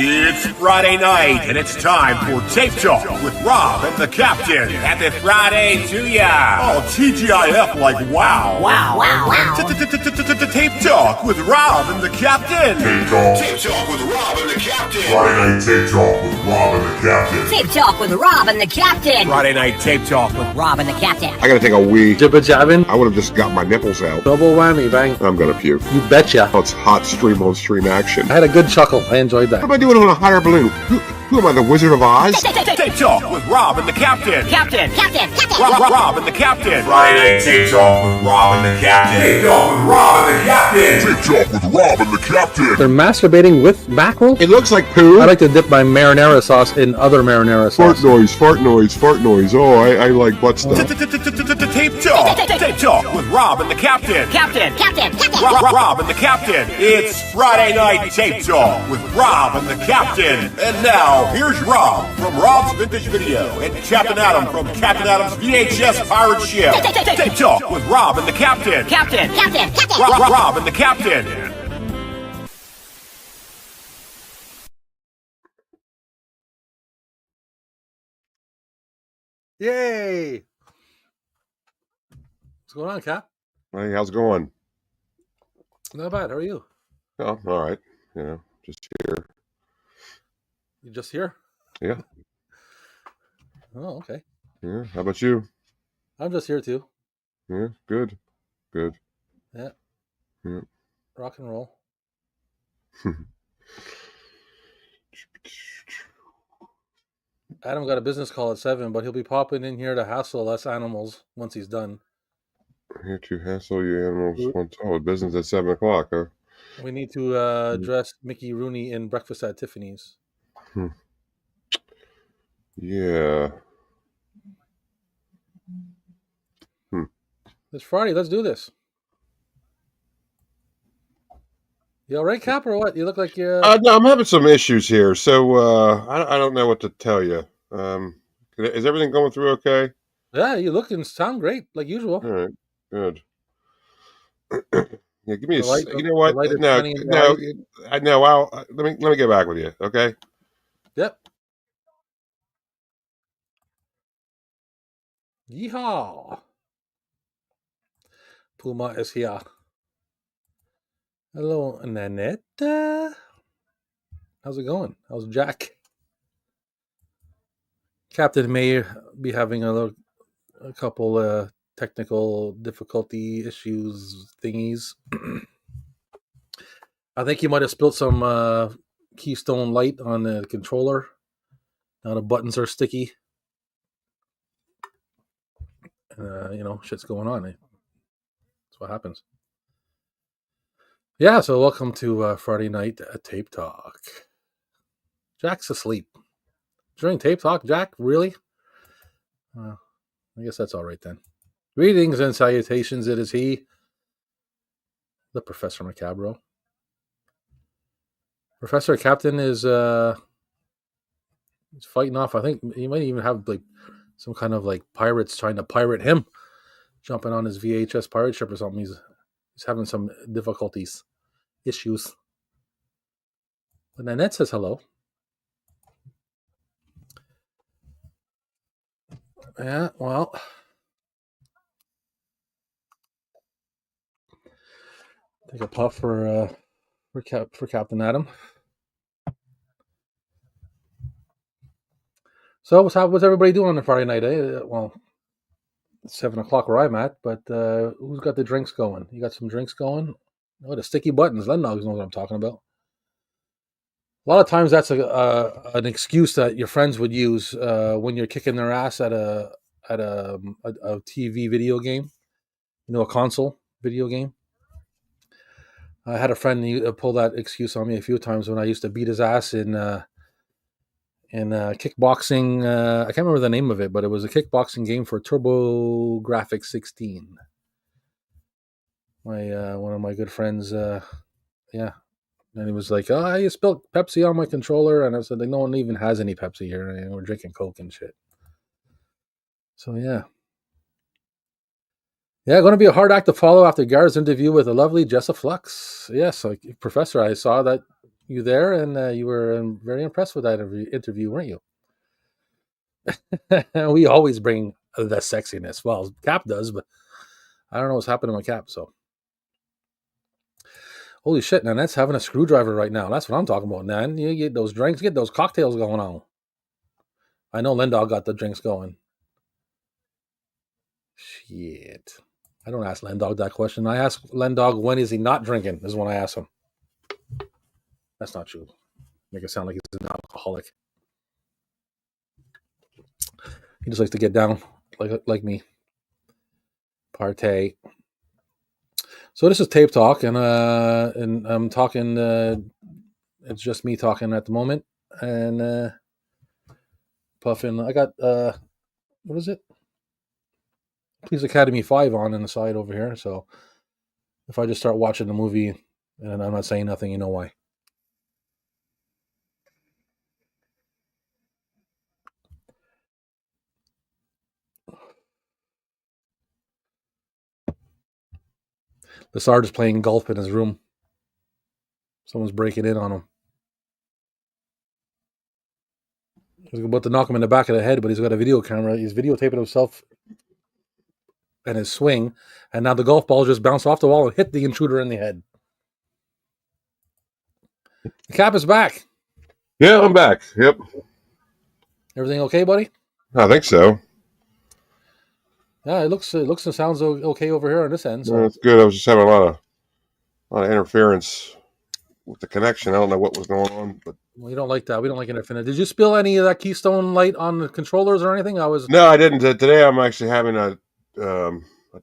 It's Friday night, and it's time for Tape Talk with Rob and the Captain. Happy Friday to ya! Oh, TGIF like wow. Wow. Tape Talk with Rob and the Captain. Tape Talk with Rob and the Captain. Friday-Nite Tape Talk with Rob and the Captain. Tape Talk with Rob and the Captain. Friday Night Tape Talk with Rob and the Captain. I gotta take a wee. Jibba jabbing. I would have just got my nipples out. Double whammy, bang. I'm gonna puke. You betcha. Oh, it's hot stream on stream action. I had a good chuckle. I enjoyed How that. am I doing on a higher balloon? Who am I, the Wizard of Oz? Tape Talk with Rob and the Captain. Captain. Rob and the Captain. Friday-Night Tape Talk with Rob and the Captain. Tape Talk with Rob and the Captain. Tape Talk with Rob and the Captain. They're masturbating with mackerel? It looks like poo. I like to dip my marinara sauce in other marinara Fart sauce. noise, fart noise, fart noise. Oh, I like butt stuff. Tape Talk with Rob and the Captain. Captain. Rob and the Captain. It's Friday Night Tape Talk with Rob and the Captain. And now, here's Rob from Rob's Vintage Video and Captain Adam from Captain Adam's VHS Pirate Ship. Tape Talk with Rob and the Captain. Captain. Rob and the Captain. Yay! What's going on, Cap? Hey, how's it going? Not bad. How are you? Oh, all right. You know, just here. You just here? Yeah. Oh, okay. Yeah. How about you? I'm just here too. Yeah. Good. Yeah. Yeah. Rock and roll. Adam got a business call at 7, but he'll be popping in here to hassle us animals once he's done. Here to hassle you animals once. Oh, business at 7 o'clock, huh? We need to dress Mickey Rooney in Breakfast at Tiffany's. Yeah. It's Friday. Let's do this. You all right, Cap, or what? You look like you're... No, I'm having some issues here, so I don't know what to tell you. Is everything going through okay? Yeah, you look and sound great, like usual. All right, good. Yeah, give me The light- you know what? the light is No, shining in your no, eyes. I know. Let me get back with you, okay? Yep. Yeehaw. Puma is here. Hello, Nanette. How's it going? How's Jack? Captain may be having a couple technical difficulty issues thingies. I think you might have spilled some Keystone Light on the controller. Now the buttons are sticky. Shit's going on. That's what happens. Yeah, so welcome to Friday Night Tape Talk. Jack's asleep. During Tape Talk, Jack? Really? I guess that's all right then. Greetings and salutations. It is he, the Professor Macabro. Professor Captain is he's fighting off. I think he might even have like some kind of like pirates trying to pirate him, jumping on his VHS pirate ship or something. He's having some difficulties, issues. But Nanette says hello. Yeah, well, take a puff for Captain Adam. So what's everybody doing on a Friday night? Well, it's 7 o'clock where I'm at, but who's got the drinks going? You got some drinks going? Oh, the sticky buttons. Len knows what I'm talking about. A lot of times that's an excuse that your friends would use when you're kicking their ass at a TV video game, a console video game. I had a friend pull that excuse on me a few times when I used to beat his ass in kickboxing. I can't remember the name of it, but it was a kickboxing game for TurboGrafx 16. One of my good friends, yeah. And he was like, "Oh, you spilled Pepsi on my controller," and I said, "No one even has any Pepsi here, and we're drinking Coke and shit." So yeah, going to be a hard act to follow after Gar's interview with the lovely Jessa Flux. Yes, Professor, I saw that you there, and you were very impressed with that interview, weren't you? We always bring the sexiness. Well, Cap does, but I don't know what's happening with Cap. So, holy shit, man, that's having a screwdriver right now. That's what I'm talking about, man. You get those drinks, get those cocktails going on. I know Lendog got the drinks going. Shit. I don't ask Lendog that question. I ask Lendog, when is he not drinking, is when I ask him. That's not true. Make it sound like he's an alcoholic. He just likes to get down like me. Partay. So this is Tape Talk, and I'm talking. It's just me talking at the moment, and puffing. I got what is it? Police Academy 5 on the side over here. So if I just start watching the movie and I'm not saying nothing, you know why. The sergeant's playing golf in his room. Someone's breaking in on him. He's about to knock him in the back of the head, but he's got a video camera. He's videotaping himself and his swing, and now the golf ball just bounced off the wall and hit the intruder in the head. The Cap is back. Yeah, I'm back. Yep. Everything okay, buddy? I think so. Yeah, it looks and sounds okay over here on this end. So That's good. I was just having a lot of interference with the connection. I don't know what was going on, but we don't like that. We don't like interference. Did you spill any of that Keystone Light on the controllers or anything? No, I didn't. Today I'm actually having a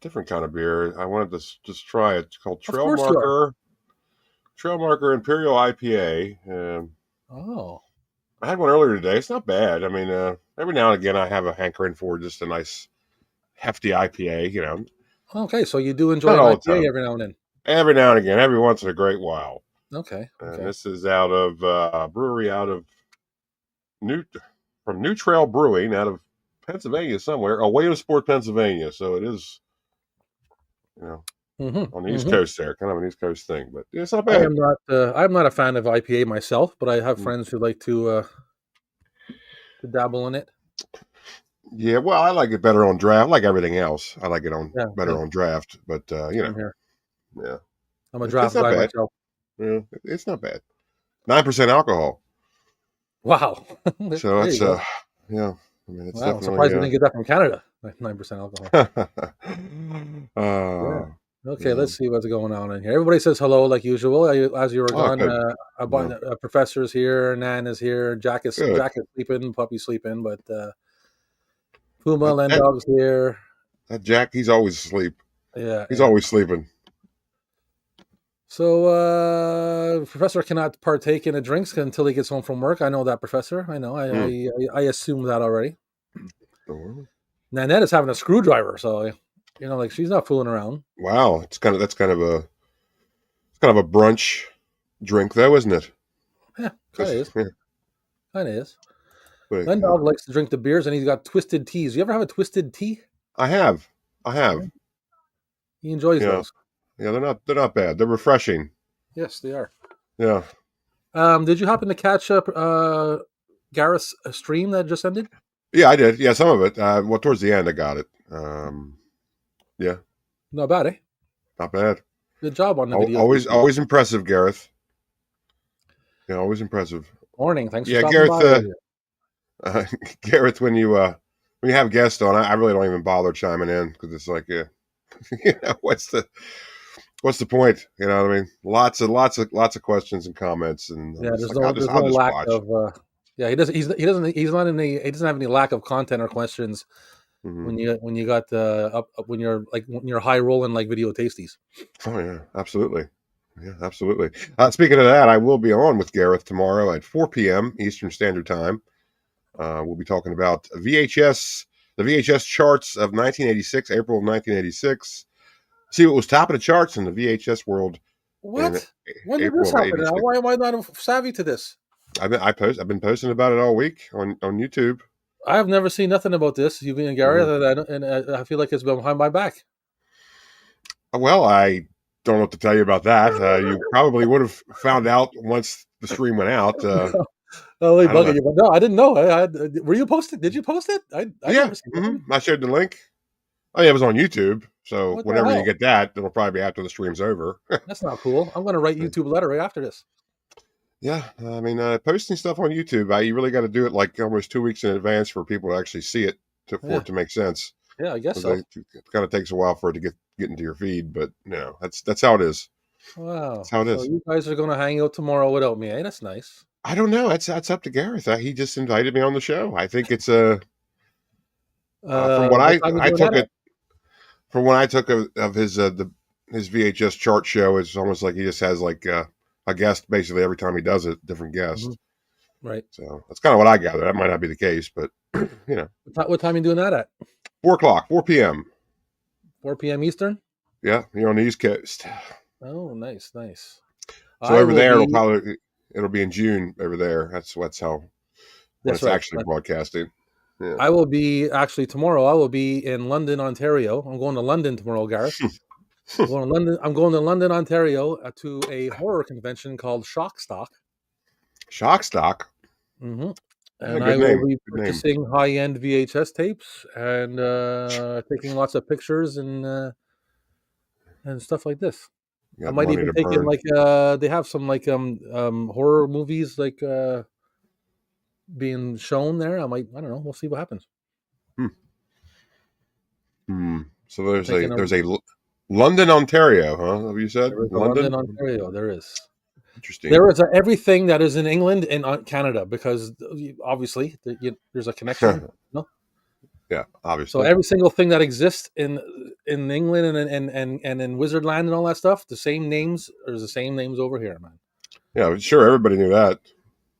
different kind of beer. I wanted to just try it. It's called Trail Marker Imperial IPA. Oh. I had one earlier today. It's not bad. I mean, every now and again I have a hankering for just a nice hefty IPA, you know. Okay, so you do enjoy an IPA every now and then. Every now and again, every once in a great while. Okay. And this is out of a brewery out of New Trail Brewing out of Pennsylvania somewhere, Williamsport, Pennsylvania. So it is, you know, on the East Coast there, kind of an East Coast thing, but it's not bad. I'm not a fan of IPA myself, but I have friends who like to dabble in it. Yeah, well, I like it better on draft. Like everything else, I like it better on draft. But you know, yeah, I'm a draft guy myself. Yeah, it's not bad. 9% alcohol. Wow. So it's yeah. I mean, it's definitely. I'm surprised we didn't get that from Canada. 9% alcohol. Yeah. Okay, let's see what's going on in here. Everybody says hello like usual. As you were gone, a professor's here, Nan is here, Jack is sleeping, Puppy's sleeping, but Puma Lendog's here. That Jack, he's always asleep. Yeah, he's always sleeping. So Professor cannot partake in the drinks until he gets home from work. I know that, Professor. I know. I assume that already. Nanette is having a screwdriver, so like she's not fooling around. Wow, that's kind of a brunch drink, though, isn't it? Yeah, kind of is. Kind of is. Lendog likes to drink the beers, and he's got twisted teas. You ever have a twisted tea? I have. He enjoys those. Yeah, they're not bad. They're refreshing. Yes, they are. Yeah. Did you happen to catch up Gareth's stream that just ended? Yeah, I did. Yeah, some of it. Well, towards the end, I got it. Yeah. Not bad, eh? Not bad. Good job on the video. Always impressive, Gareth. Yeah, always impressive. Morning. Thanks for stopping by. Gareth, when you have guests on, I really don't even bother chiming in because it's like, what's the point? You know what I mean? Lots of questions and comments, and there's no lack of. He doesn't have any lack of content or questions when you got when you're high rolling like Video Tasties. Oh yeah, absolutely. Yeah, absolutely. Speaking of that, I will be on with Gareth tomorrow at 4 p.m. Eastern Standard Time. We'll be talking about the VHS charts of 1986, April of 1986. See what was top of the charts in the VHS world. What? When did this happen? Why am I not savvy to this? I've been posting about it all week on YouTube. I have never seen nothing about this. You being Gary, and I feel like it's been behind my back. Well, I don't know what to tell you about that. You probably would have found out once the stream went out. Oh, they I don't know. bugging you, but no, I didn't know. Were you posted? Did you post it? I Yeah, never seen that. I shared the link. Oh yeah, it was on YouTube. So What the whenever you hell? get that, it'll probably be after the stream's over. That's not cool. I'm gonna write YouTube a letter right after this. Yeah, I mean, posting stuff on YouTube, you really got to do it like almost 2 weeks in advance for people to actually see it for Yeah, it to make sense. yeah, I guess 'Cause so. it kind of takes a while for it to get into your feed, but that's how it is. That's Wow. how it So is. you guys are gonna hang out tomorrow without me, eh? That's nice. I don't know. That's up to Gareth. He just invited me on the show. I think it's from what What time are you I doing took that at? it from what I took of his his VHS chart show. It's almost like he just has like a guest basically every time he does it, different Mhm. guest. Right. So that's kind of what I gather. That might not be the case, but What time are you doing that at? 4 o'clock, 4 p.m. 4 p.m. Eastern. Yeah, you're on the East Coast. Oh, nice, nice. So I over will there, be. it'll be in June over there. That's how when That's it's right. actually broadcasting. Yeah. I will be actually tomorrow. I will be in London, Ontario. I'm going to London tomorrow, Gareth. I'm going to London. I'm going to London, Ontario, to a horror convention called Shock Stock. Shock Stock. Mm-hmm. Yeah, And good I will name. be Good name. purchasing high-end VHS tapes and taking lots of pictures and stuff like this. You I got might money even to take in burn. like they have some like horror movies like being shown there. I don't know. We'll see what happens. Hmm. So I'm thinking of there's a London, Ontario, huh? Have you said there is a London? London, Ontario. There is. Interesting. There is everything that is in England and Canada because obviously there's a connection. No? Yeah, So obviously. every single thing that exists in England and in Wizardland and all that stuff, the same names. There's the same names over here, man. Yeah, sure. Everybody knew that.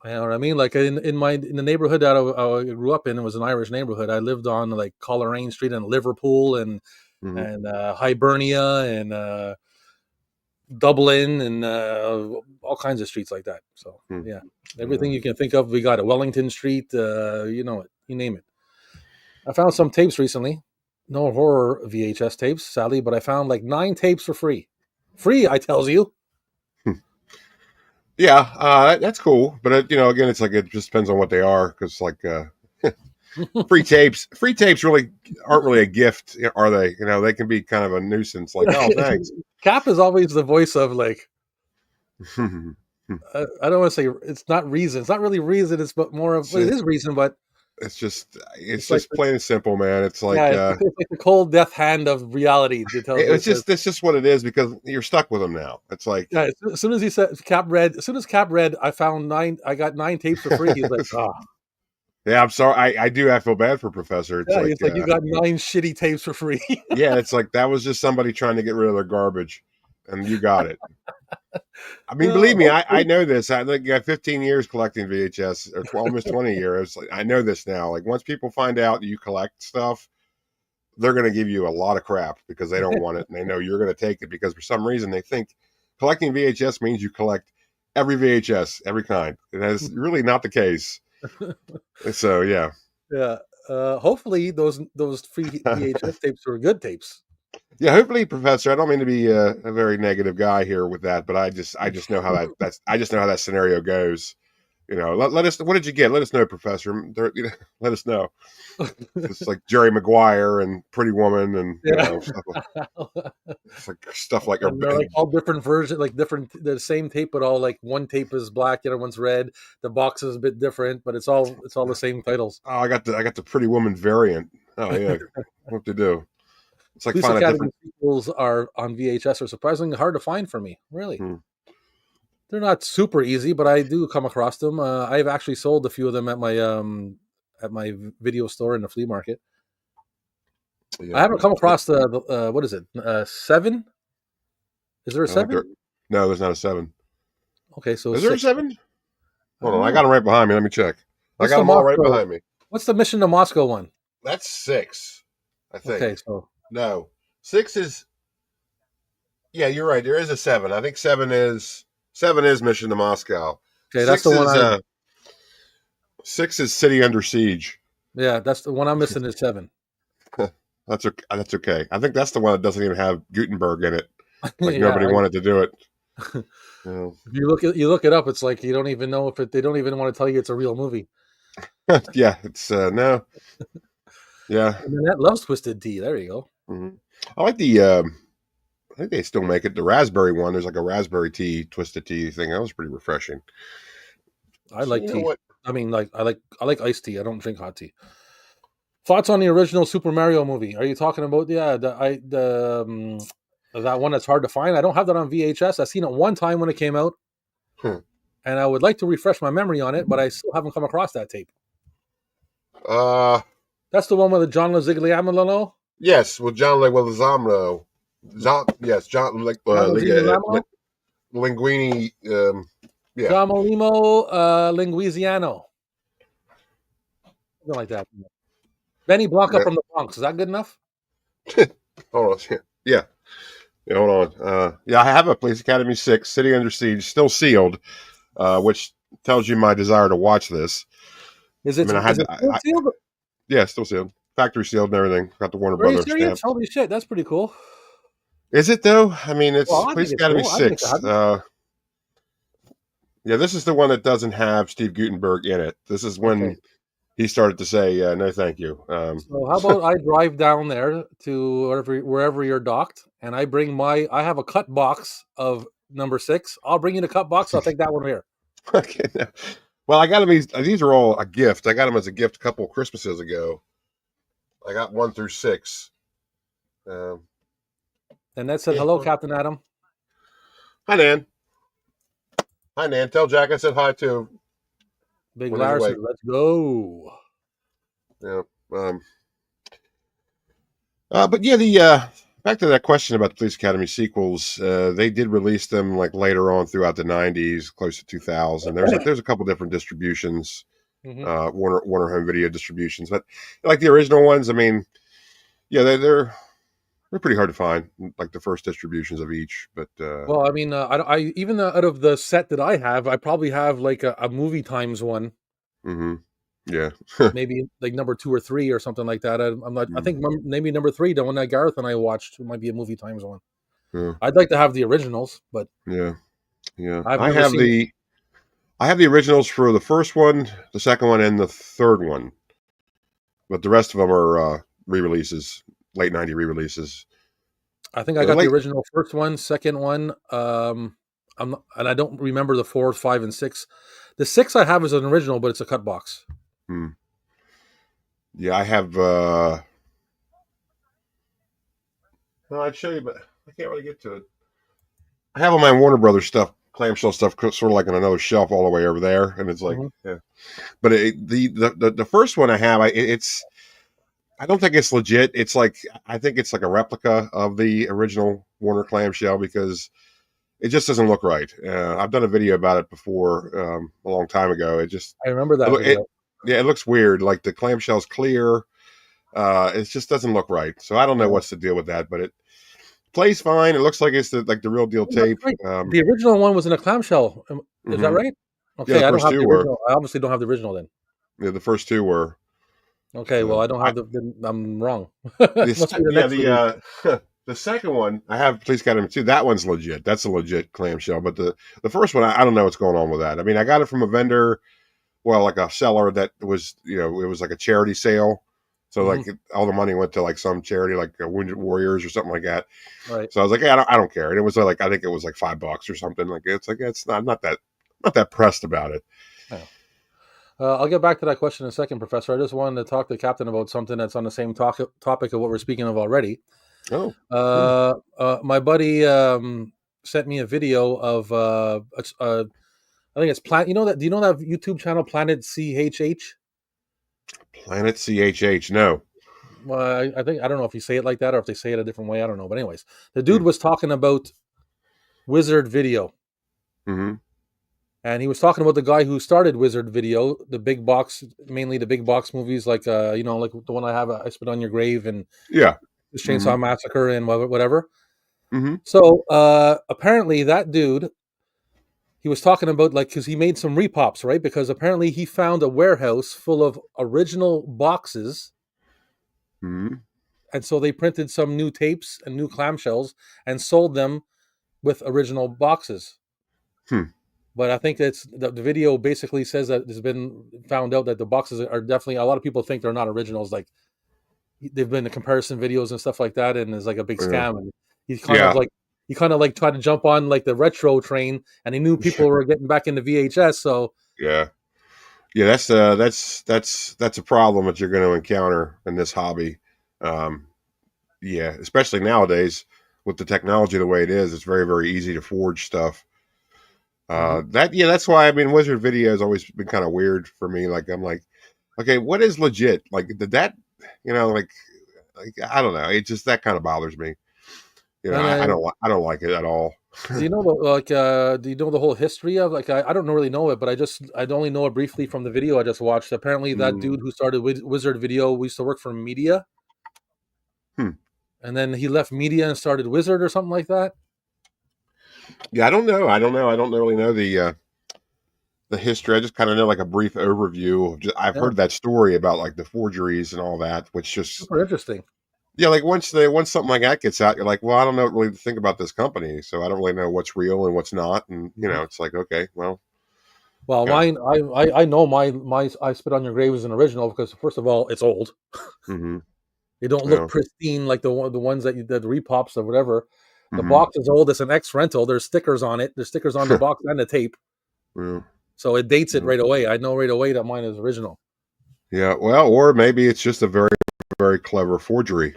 You know what I mean? Like in the neighborhood that I grew up in, it was an Irish neighborhood. I lived on like Coleraine Street in Liverpool and Hmm. Hibernia and Dublin and all kinds of streets like that. So Hmm. yeah, everything you can think of, we got it. Wellington Street, you know it, you name it. I found some tapes recently. No horror VHS tapes, sadly, but I found like 9 tapes for free. Free, I tells you. Yeah, that's cool. But again, it's like it just depends on what they are because like free tapes really aren't really a gift, are they? They can be kind of a nuisance. Like, oh, thanks. Cap is always the voice of like I don't want to say it's not reason. It's not really reason. It's but more of well, it is reason, but it's like just plain and simple, man. It's like it's like the cold death hand of reality. To tell it's says, just that's just what it is because you're stuck with them now. It's like yeah. As soon as he said as soon as Cap read, I found 9. I got 9 tapes for free. He's like, oh, yeah, I'm sorry. I do. I feel bad for Professor. It's yeah. like He's like, you got 9 shitty tapes for free. yeah, it's like that was just somebody trying to get rid of their garbage, and you got it. I mean, believe me, I know this. I think I got 15 years collecting VHS, or almost 20 years. Like, I know this now. Like once people find out you collect stuff, they're going to give you a lot of crap because they don't want it, and they know you're going to take it because for some reason they think collecting VHS means you collect every VHS, every kind. And that's really not the case. So yeah. Yeah. Hopefully those free VHS tapes were good tapes. Yeah, hopefully, Professor. I don't mean to be a very negative guy here with that, but I just know how I just know how that scenario goes. Let us. What did you get? Let us know, Professor. Let us know. It's like Jerry Maguire and Pretty Woman, and stuff like And they're like all different versions, like different. The same tape, but all like one tape is black, the other one's red. The box is a bit different, but it's all the same titles. Oh, I got the Pretty Woman variant. Oh yeah, what to do? It's like Police find a Academy different. sequels are on VHS are surprisingly hard to find for me. Really, Hmm. they're not super easy, but I do come across them. I've actually sold a few of them at my video store in the flea market. Yeah. I haven't come across the what is it 7? Is there a I think 7? no, there's not a 7. Okay, so Is there a 6. 7? I Hold don't on, I know. got them right behind me. Let me check. What's I got the them all right Moscow? behind me. What's the Mission to Moscow one? That's 6, I think. Okay, so No, 6 is. Yeah, you're right. There is a 7. I think 7 is Mission to Moscow. okay, that's the one. 6 is City Under Siege. Yeah, that's the one I'm missing is 7. That's okay. I think that's the one that doesn't even have Gutenberg in it. Like Yeah, nobody wanted to do it. You If you look it up, it's like you don't even know if they don't even want to tell you it's a real movie. know, yeah, it's no, yeah. And Annette loves Twisted Tea. There you go. Mhm. I like the. I think they still make it. The raspberry one. There's like a raspberry tea, twisted tea thing. That was pretty refreshing. I So like you know tea. what? I mean, like I like iced tea. I don't drink hot tea. Thoughts on the original Super Mario movie? Are you talking about that one that's hard to find? I don't have that on VHS. I seen it one time when it came out, Hmm. and I would like to refresh my memory on it, but I still haven't come across that tape. Uh, That's the one with the John Leguizamo. yes, with John Leguizamo. Yes, John John Leguizamo. Linguini. Yeah, John Linguiziano. Something like that. Benny Blanca yeah. from the Bronx. Is that good enough? Hold on. Yeah, yeah. Hold on. Yeah, I have a Police Academy 6, City Under Siege, still sealed, which tells you my desire to watch this. Is I it mean, is it still sealed? yeah, still sealed, factory sealed and everything. Got the Warner Are you Brothers serious? stamp. Holy shit, that's pretty cool. Is it though? I mean, it's Well, I Police think it's Academy cool. I'd like to 6. have it. Yeah, this is the one that doesn't have Steve Guttenberg in it. This is Okay. when he started to say, "No, thank you." So how about I drive down there to wherever you're docked, and I have a cut box of number 6. I'll bring you the cut box. I'll take that one here. Okay, no. Well, I got them. These are all a gift. I got them as a gift a couple Christmases ago. I got 1 through 6. Um, And that said, yeah. hello, Captain Adam. Hi, Nan. Hi, Nan. Tell Jack I said hi too Big when he's Larry says, awake. let's go. Yeah. Um, but yeah, the back to that question about the Police Academy sequels, they did release them like later on throughout the '90s, close to 2000. There's a couple different distributions, Hmm. Warner Home Video distributions, but like the original ones, I mean, yeah, they're pretty hard to find, like the first distributions of each. But Well, I mean, I even out of the set that I have, I probably have like a movie times one, hmm yeah, maybe like number 2 or 3 or something like that. I'm not. I Mm, think maybe number 3, the one that Gareth and I watched, might be a movie times one. yeah, I'd like to have the originals, but yeah, yeah. I've never seen. I have the originals for the first one, the second one, and the third one. But the rest of them are re-releases, late '90s re-releases. I think I The got the late, original first one, second one. And I don't remember the 4, 5, and 6. The 6 I have is an original, but it's a cut box. hmm, yeah, I have. Well, I'd show you, but I can't really get to it. I have all my Warner Brothers stuff, clamshell stuff, sort of like on another shelf all the way over there, and it's like, Hmm. yeah. But the first one I have, it's I don't think it's legit. It's like I think it's like a replica of the original Warner clamshell because it just doesn't look right. I've done a video about it before a long time ago. I remember It, that loo- it video. yeah, it looks weird. Like the clamshell's clear. It just doesn't look right. So I don't know Yeah. what's the deal with that, but it plays fine. It looks like it's the real deal Oh, that's tape. right. The original one was in a clamshell. Is that Mhm. right? Yeah, the Okay, I don't first have two the were. original. I obviously don't have the original then. Yeah, the first two were. Okay, well, I don't I have I'm wrong. this Must be the yeah next release. the second one I have Police Academy 2. That one's legit. That's a legit clamshell. But the first one I don't know what's going on with that. I mean, I got it from a vendor, well, like a seller that was it was like a charity sale. So Hmm. like all the money went to like some charity like Wounded Warriors or something like that. Right. So I was like, yeah, I don't care. And it was like I think it was like $5 or something. Like it's not that pressed about it. Yeah. I'll get back to that question in a second, Professor. I just wanted to talk to Captain about something that's on the same topic of what we're speaking of already. Oh, hmm. My buddy sent me a video of I think it's Planet. You know that? Do you know that YouTube channel Planet CHH? Planet CHH. No. Well, I think I don't know if you say it like that or if they say it a different way. I don't know. But anyways, the dude Hmm. was talking about Wizard Video, Mm-hmm. and he was talking about the guy who started Wizard Video, the big box, mainly the big box movies, like like the one I have, I Spit on Your Grave and Yeah. the Mm-hmm. Chainsaw Massacre and whatever. Mm-hmm. So apparently that dude, he was talking about like because he made some repops, right? Because apparently he found a warehouse full of original boxes, Mm-hmm. and so they printed some new tapes and new clamshells and sold them with original boxes. Hmm. But I think it's the video basically says that it's been found out that the boxes are definitely, a lot of people think they're not originals. Like they've been the comparison videos and stuff like that, and it's like a big Yeah. scam. And he's Yeah. he kind of like tried to jump on like the retro train, and he knew people were getting back into VHS. So Yeah. Yeah, that's a problem that you're going to encounter in this hobby. Um, yeah, especially nowadays with the technology the way it is, it's very, very easy to forge stuff. That's why, I mean, Wizard Video has always been kind of weird for me. Like, I'm like, okay, what is legit? Like, did that, like I don't know. It just, that kind of bothers me. and I don't like it at all. do you know do you know the whole history of like I don't really know it, but I only know it briefly from the video I just watched. Apparently, that Mm, dude who started Wizard Video used to work for media, hmm. and then he left media and started Wizard or something like that. Yeah, I don't know. I don't know. I don't really know the history. I just kind of know like a brief overview. I've Yeah, heard that story about like the forgeries and all that, which just super interesting. yeah, like once something like that gets out, you're like, well, I don't know really to think about this company, so I don't really know what's real and what's not, and Mhm. it's like okay, well, Well, yeah, mine, I know my I Spit on Your Grave is an original because first of all, it's old. mm-hmm, They don't look yeah, pristine like the ones that the repops or whatever. The mm-hmm, box is old. It's an X rental. There's stickers on it. There's stickers on the box and the tape, yeah, so it dates it yeah. right away. I know right away that mine is original. Yeah, well, or maybe it's just a very, very clever forgery.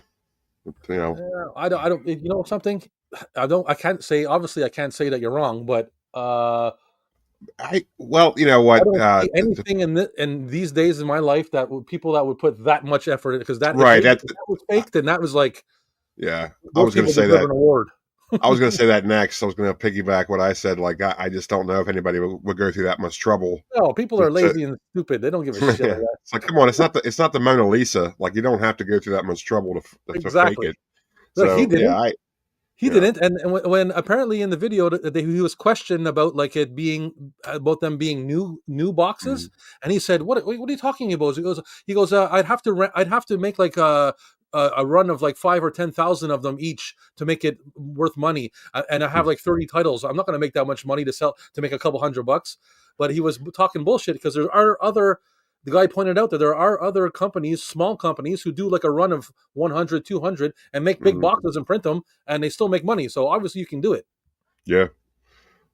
You know, Yeah, I don't. You know something? I don't. I can't say. Obviously, I can't say that you're wrong, but well, you know I what? don't see anything in these days in my life that people that would put that much effort in, because that Right. if that was fake, then that was like Yeah. I those was going to people say deserve an that. award. I was going to say that next. I was going to piggyback what I said. Like, I just don't know if anybody would go through that much trouble No, people are to lazy and stupid. They don't give a shit like yeah. that. It's like, come on, it's not the Mona Lisa. Like, you don't have to go through that much trouble to fake Exactly. it. Look, he So yeah, didn't. He yeah, didn't, and when apparently in the video he was questioned about like it being about them being new boxes, mm, and he said, what are you talking about?" He goes, I'd have to make like a run of like 5 or 10,000 of them each to make it worth money, and I have like 30 titles. I'm not going to make that much money to sell to make a couple $100. But he was talking bullshit because there are other. The guy pointed out that there are other companies, small companies, who do like a run of 100, 200, and make big mm, boxes and print them, and they still make money. So obviously you can do it. yeah.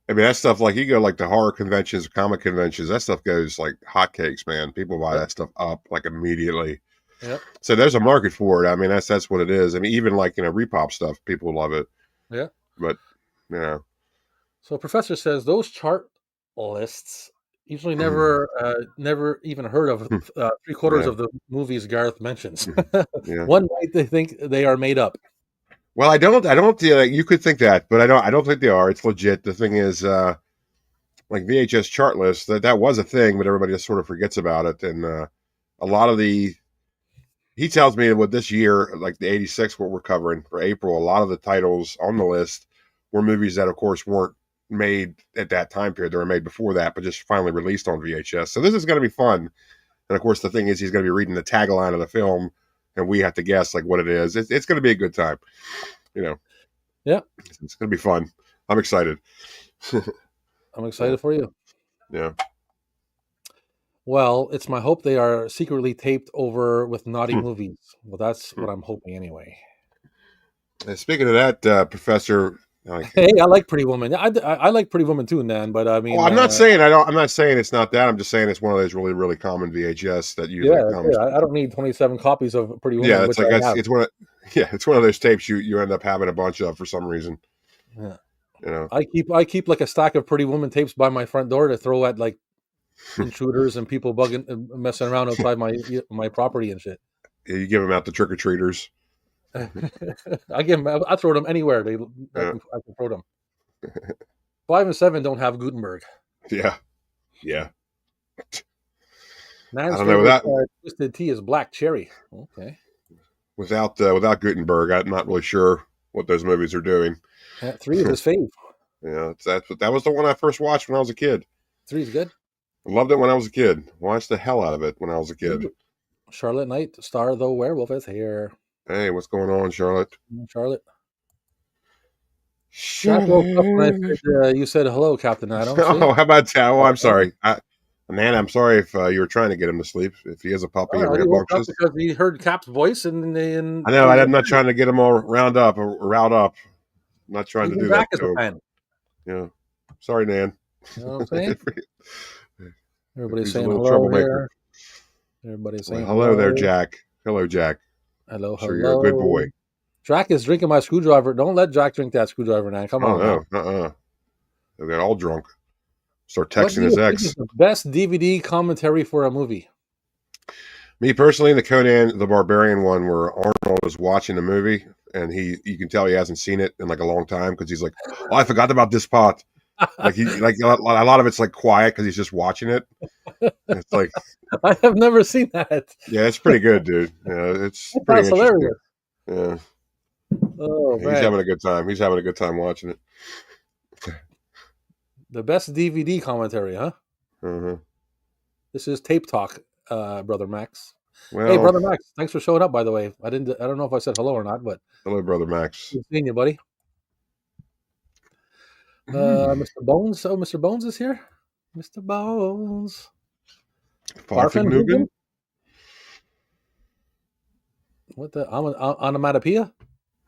I mean, that stuff, like you go like the horror conventions, comic conventions, that stuff goes like hotcakes, man. People buy Yep. that stuff up like immediately. Yep. So there's a market for it. I mean, that's what it is. I mean, even like repop stuff, people love it. Yeah. But you know, So Professor says those chart lists usually mm, never even heard of three-quarters yeah, of the movies Gareth mentions. mhm, yeah. One night they think they are made up. Well, I don't. You could think that, but I don't think they are. It's legit. The thing is, like VHS chart lists, that was a thing, but everybody just sort of forgets about it. And a lot of he tells me what this year, like the '86, what we're covering for April, a lot of the titles on the list were movies that, of course, weren't made at that time period. They were made before that, but just finally released on VHS. So this is going to be fun. And of course, the thing is, he's going to be reading the tagline of the film, and we have to guess like what it is. It's going to be a good time. You know, Yeah, it's going to be fun. I'm excited. I'm Yeah, excited for you. yeah. Well, it's my hope they are secretly taped over with naughty Hmm. movies. Well, that's Hmm. what I'm hoping anyway. And speaking of that, Professor, like, Hey, I like Pretty Woman. I like Pretty Woman too, Nan. But I oh, mean, I'm not saying I don't. I'm not saying it's not that. I'm just saying it's one of those really, really common VHS that yeah, usually that's it. comes. I don't need 27 copies of Pretty Yeah, Woman, it's which like I have. it's one of yeah, it's one of those tapes you end up having a bunch of for some reason. Yeah. You know, I keep like a stack of Pretty Woman tapes by my front door to throw at like intruders and people bugging, messing around outside my property and shit. you give them out to trick or treaters. I throw them anywhere. Yeah, I can throw them. 5 and 7 don't have Gutenberg. yeah, yeah. I Nan's don't know favorite without twisted tea is black cherry. Okay. without Gutenberg, I'm not really sure what those movies are doing. 3 is his fave. Yeah, that was the one I first watched when I was a kid. 3 is good. I loved it when I was a kid. Watched the hell out of it when I was a kid. Charlotte Knight, star the werewolf is here. Hey, what's going on, Charlotte? Charlotte. Jack woke up when I said, you said hello, Captain Adam. See? Oh, how about that? Oh, I'm sorry. Man, I'm sorry if you were trying to get him to sleep. If he is a puppy and He woke up rambunctious. because he heard Cap's voice and I know. I'm not trying to get him all round up or riled up. I'm not trying to even do that Jack is to a him. fan. Yeah. Sorry, Nan. You know what I'm saying? Everybody's He's a saying little hello troublemaker. here. Everybody's Well, saying hello there, Jack. Hello, Jack. Hello, Sure, you're a good hello. boy. Jack is drinking my screwdriver. Don't let Jack drink that screwdriver, now. Come Oh, on now. no. They got all drunk. Start What do texting you his think ex. is the best DVD commentary for a movie? Me personally, the Conan the Barbarian one, where Arnold is watching the movie and you can tell he hasn't seen it in like a long time because he's like, "Oh, I forgot about this part." Like a lot of it's like quiet because he's just watching it. It's like, I have never seen that. yeah, it's pretty good, dude. Yeah, it's pretty That's interesting. hilarious. Yeah, Oh, he's man. having a good time. He's having a good time watching it. The best DVD commentary, huh? Uh-huh. This is Tape Talk, Brother Max. Well, Hey, Brother Max, thanks for showing up, by the way. I don't know if I said hello or not, but hello, brother Max. good seeing you, buddy. Mr. Bones. Oh, Mr. Bones is here. Mr. Bones. Farfig Nugan. What the onomatopoeia?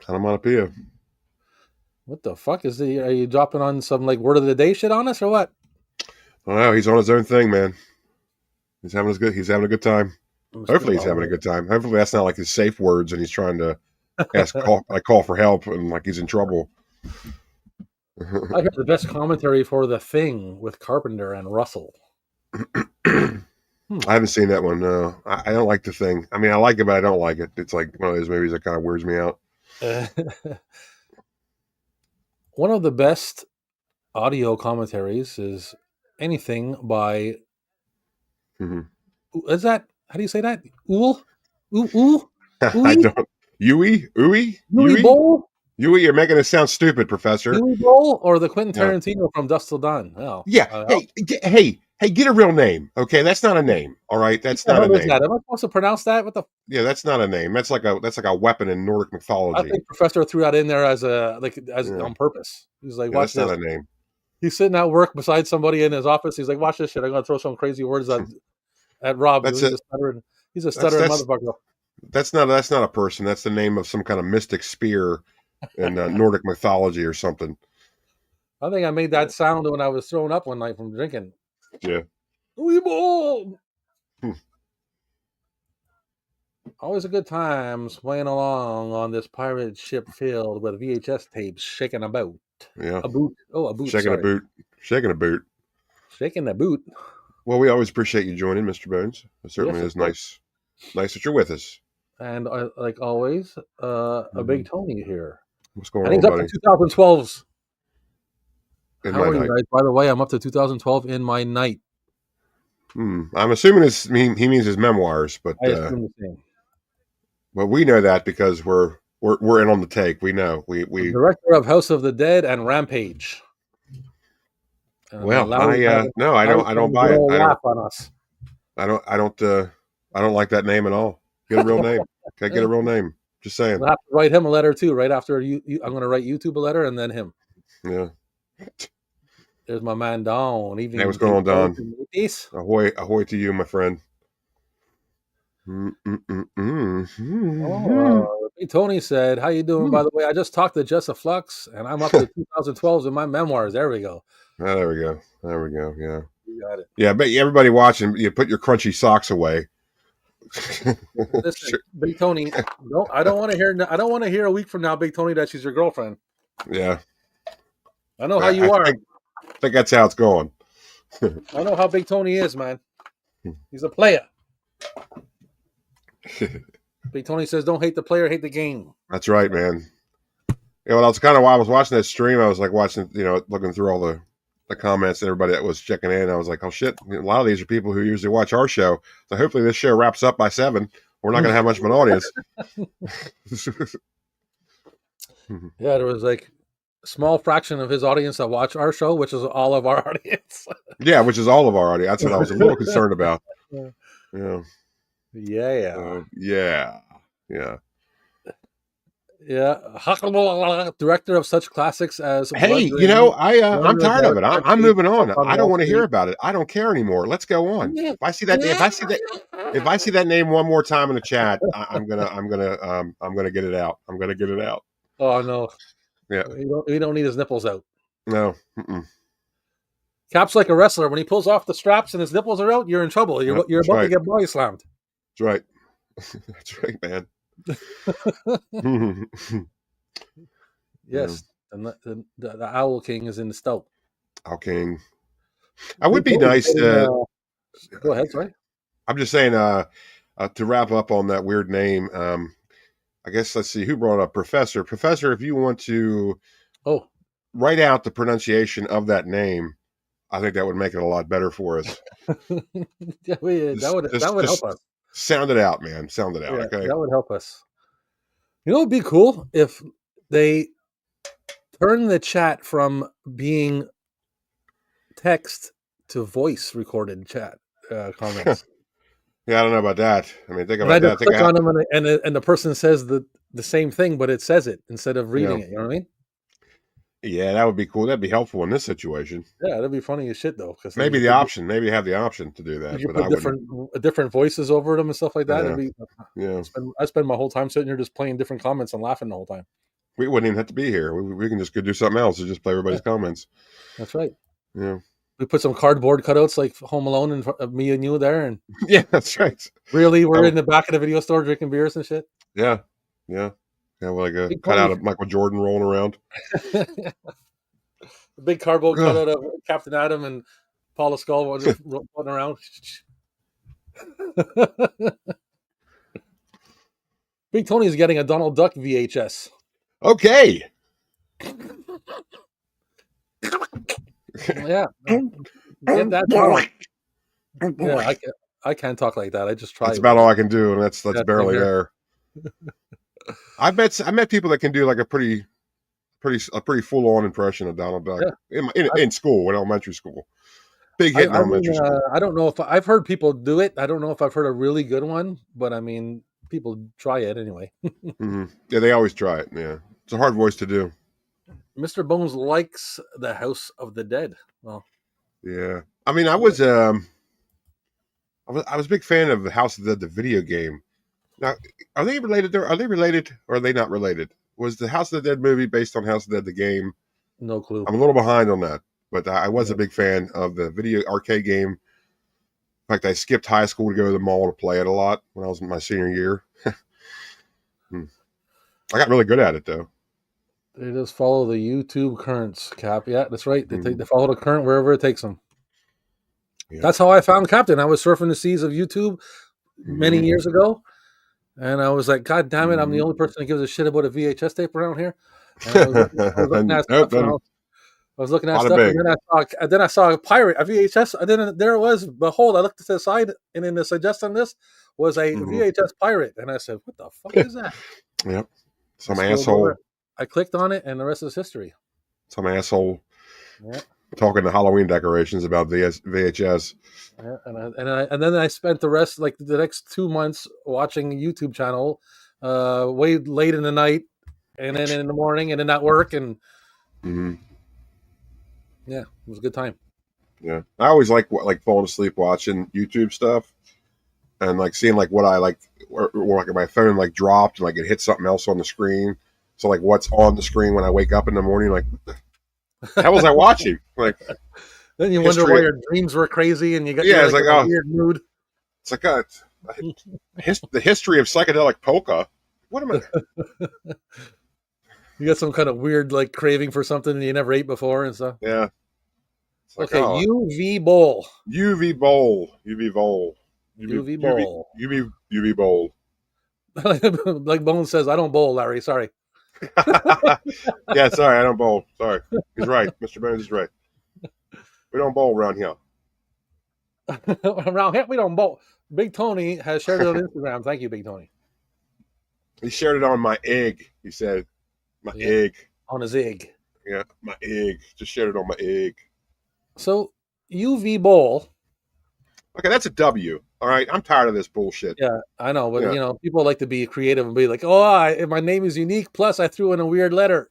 Onomatopoeia. What the fuck is the? Are you dropping on some like word of the day shit on us or what? I don't know. He's on his own thing, man. He's having a good time. Mr. Hopefully he's Bones. having a good time. Hopefully that's not like his safe words and he's trying to call for help and like he's in trouble. I heard the best commentary for The Thing with Carpenter and Russell. I haven't seen that one. No, I don't like The Thing. I mean, I like it, but I don't like it. It's like one of those movies that kind of weirds me out. One of the best audio commentaries is anything by. Is that how do you say that? Ooh. I don't. Yui Bowl? Yui, you're making it sound stupid, Professor. Yui Bowl or the Quentin Tarantino from Dusk Till Dawn? Oh, yeah. Hey, get a real name. Okay, that's not a name. All right, that's not a name. Am I supposed to pronounce that? What the? Yeah, that's not a name. That's like a weapon in Nordic mythology. I think Professor threw that in there as on purpose. He's like, watch that's this. not a name. He's sitting at work beside somebody in his office. He's like, watch this shit. I'm gonna throw some crazy words at Rob. He's a stuttering motherfucker. That's not a person. That's the name of some kind of mystic spear in Nordic mythology or something. I think I made that sound when I was thrown up one night from drinking. Yeah. Always a good time swaying along on this pirate ship filled with VHS tapes shaking about. Yeah. A boot. Oh, a boot. Shaking a boot. Shaking a boot. Shaking a boot. Well, we always appreciate you joining, Mr. Bones. It certainly is nice that you're with us. And like always, a Big Tony here. What's going on, buddy? Up to 2012's. How are you guys? By the way, I'm up to 2012 in my night. I'm assuming he means his memoirs, but I assume the same. Well, we know that because we're in on the take. We know we the director of House of the Dead and Rampage. Well, I don't buy it. Laugh on us. I don't like that name at all. Get a real name. Okay, get a real name. Just saying. We'll have to write him a letter too. Right after I'm going to write YouTube a letter and then him. Yeah. There's my man Don. Hey, what's going on, Don? Ahoy, ahoy to you, my friend. Big Tony said, "How you doing? By the way, I just talked to Jessa Flux, and I'm up to 2012s in my memoirs." There we go. There we go. Yeah. You got it. Yeah, but everybody watching, you put your crunchy socks away. Listen, Big Tony, I don't want to hear a week from now, Big Tony, that she's your girlfriend. Yeah. I know how you are. I think that's how it's going. I know how Big Tony is, man. He's a player. Big Tony says, "Don't hate the player, hate the game." That's right, man. Yeah, well, that's kind of why I was watching that stream. I was like watching, looking through all the comments and everybody that was checking in. I was like, oh shit, a lot of these are people who usually watch our show. So hopefully this show wraps up by 7. We're not going to have much of an audience. Yeah, there was like a small fraction of his audience that watch our show, which is all of our audience. Yeah, which is all of our audience. That's what I was a little concerned about. Yeah. Yeah. Yeah, director of such classics as Hey, Blood you know, Rain, I'm Runner tired of Dark it. I'm Entry, moving Wolf on. on I don't Wall want to hear Street. about it. I don't care anymore. Let's go on. If I see that name one more time in the chat, I'm gonna get it out. I'm gonna get it out. Oh no, Yeah, we don't need his nipples out. no, mm-mm. Cap's like a wrestler. When he pulls off the straps and his nipples are out, you're in trouble. Yep, You're that's about to right. get body slammed. That's right. That's right, man. Yeah. Yes, and the Owl King is in the stoat. King. I would Big be Tony's nice. getting, go ahead, sorry. I'm just saying. To wrap up on that weird name. I guess let's see who brought up Professor. Professor, if you want to Oh, write out the pronunciation of that name, I think that would make it a lot better for us. yeah, that would help us. Sound it out, man. Sound it out. Yeah, Okay. that would help us. You know, it'd be cool if they turn the chat from being text to voice recorded chat comments. Yeah, I don't know about that. I mean, think And I about just that. click on them and the person says the same thing, but it says it instead of You reading know, it. You know what I mean? yeah, that would be cool. That'd be helpful in this situation. Yeah, that'd be funny as shit though. Because Maybe the option. Maybe have the option to do that, you but put I wouldn't. different voices over them and stuff like that. Yeah, It'd be. yeah. I spend my whole time sitting here just playing different comments and laughing the whole time. We wouldn't even have to be here. We can just go do something else and just play everybody's comments. That's right. Yeah. We put some cardboard cutouts like Home Alone in front of me and you there, and Yeah, that's right. really we're in the back of the video store drinking beers and shit. Yeah, yeah. Yeah, like a Big cutout Tony. of Michael Jordan rolling around. The big cardboard cutout of Captain Adam and Paula Skull just running around. Big Tony is getting a Donald Duck VHS. Okay. Yeah, get that. Yeah, I can't talk like that. I just try. That's about all I can do, and that's Yeah, barely same there. I met people that can do like a pretty full on impression of Donald Duck in school, in elementary school. Big hit in elementary school. I don't know if I've heard people do it. I don't know if I've heard a really good one, but I mean, people try it anyway. Mm-hmm. Yeah, they always try it. Yeah, it's a hard voice to do. Mr. Bones likes the House of the Dead. Well, yeah. I mean, I was a big fan of the House of the Dead, the video game. Now, are they related? Are they related, or are they not related? Was the House of the Dead movie based on House of the Dead, the game? no clue. I'm a little behind on that, but I was a big fan of the video arcade game. In fact, I skipped high school to go to the mall to play it a lot when I was in my senior year. I got really good at it, though. They just follow the YouTube currents, Cap. Yeah, that's right. They follow the current wherever it takes them. Yeah. That's how I found Captain. I was surfing the seas of YouTube many years ago, and I was like, God damn it, I'm the only person that gives a shit about a VHS tape around here. And I was looking at stuff, and then I saw a pirate, a VHS, and then there it was. Behold, I looked to the side, and in the suggestion list was a VHS pirate, and I said, what the fuck is that? Yep. Some asshole. I clicked on it, and the rest is history. Some asshole talking to Halloween decorations about VHS. Yeah, and then I spent the rest, like the next 2 months, watching a YouTube channel, way late in the night, and then in the morning, and then at work, and yeah, it was a good time. Yeah, I always like falling asleep watching YouTube stuff, and like seeing like what I like, or like my phone like dropped and like it hit something else on the screen. So like what's on the screen when I wake up in the morning, like what the hell was I watching? Like then you wonder why your dreams were crazy and you got it's like a weird mood. It's like the history of psychedelic polka. What am I? You got some kind of weird like craving for something you never ate before and stuff. Yeah. Like, okay, UV bowl. UV bowl. UV bowl. UV bowl. UV bowl. Like Bones says, I don't bowl, Larry. Sorry. Yeah, sorry, I don't bowl. Sorry. He's right. Mr. Bones is right. We don't bowl around here. Around here, we don't bowl. Big Tony has shared it on Instagram. Thank you, Big Tony. He shared it on my egg. He said, my egg. On his egg. Yeah, my egg. Just shared it on my egg. So, UV bowl Okay, that's a W. All right, I'm tired of this bullshit. Yeah, I know, but Yeah. people like to be creative and be like, "Oh, my name is unique." Plus, I threw in a weird letter.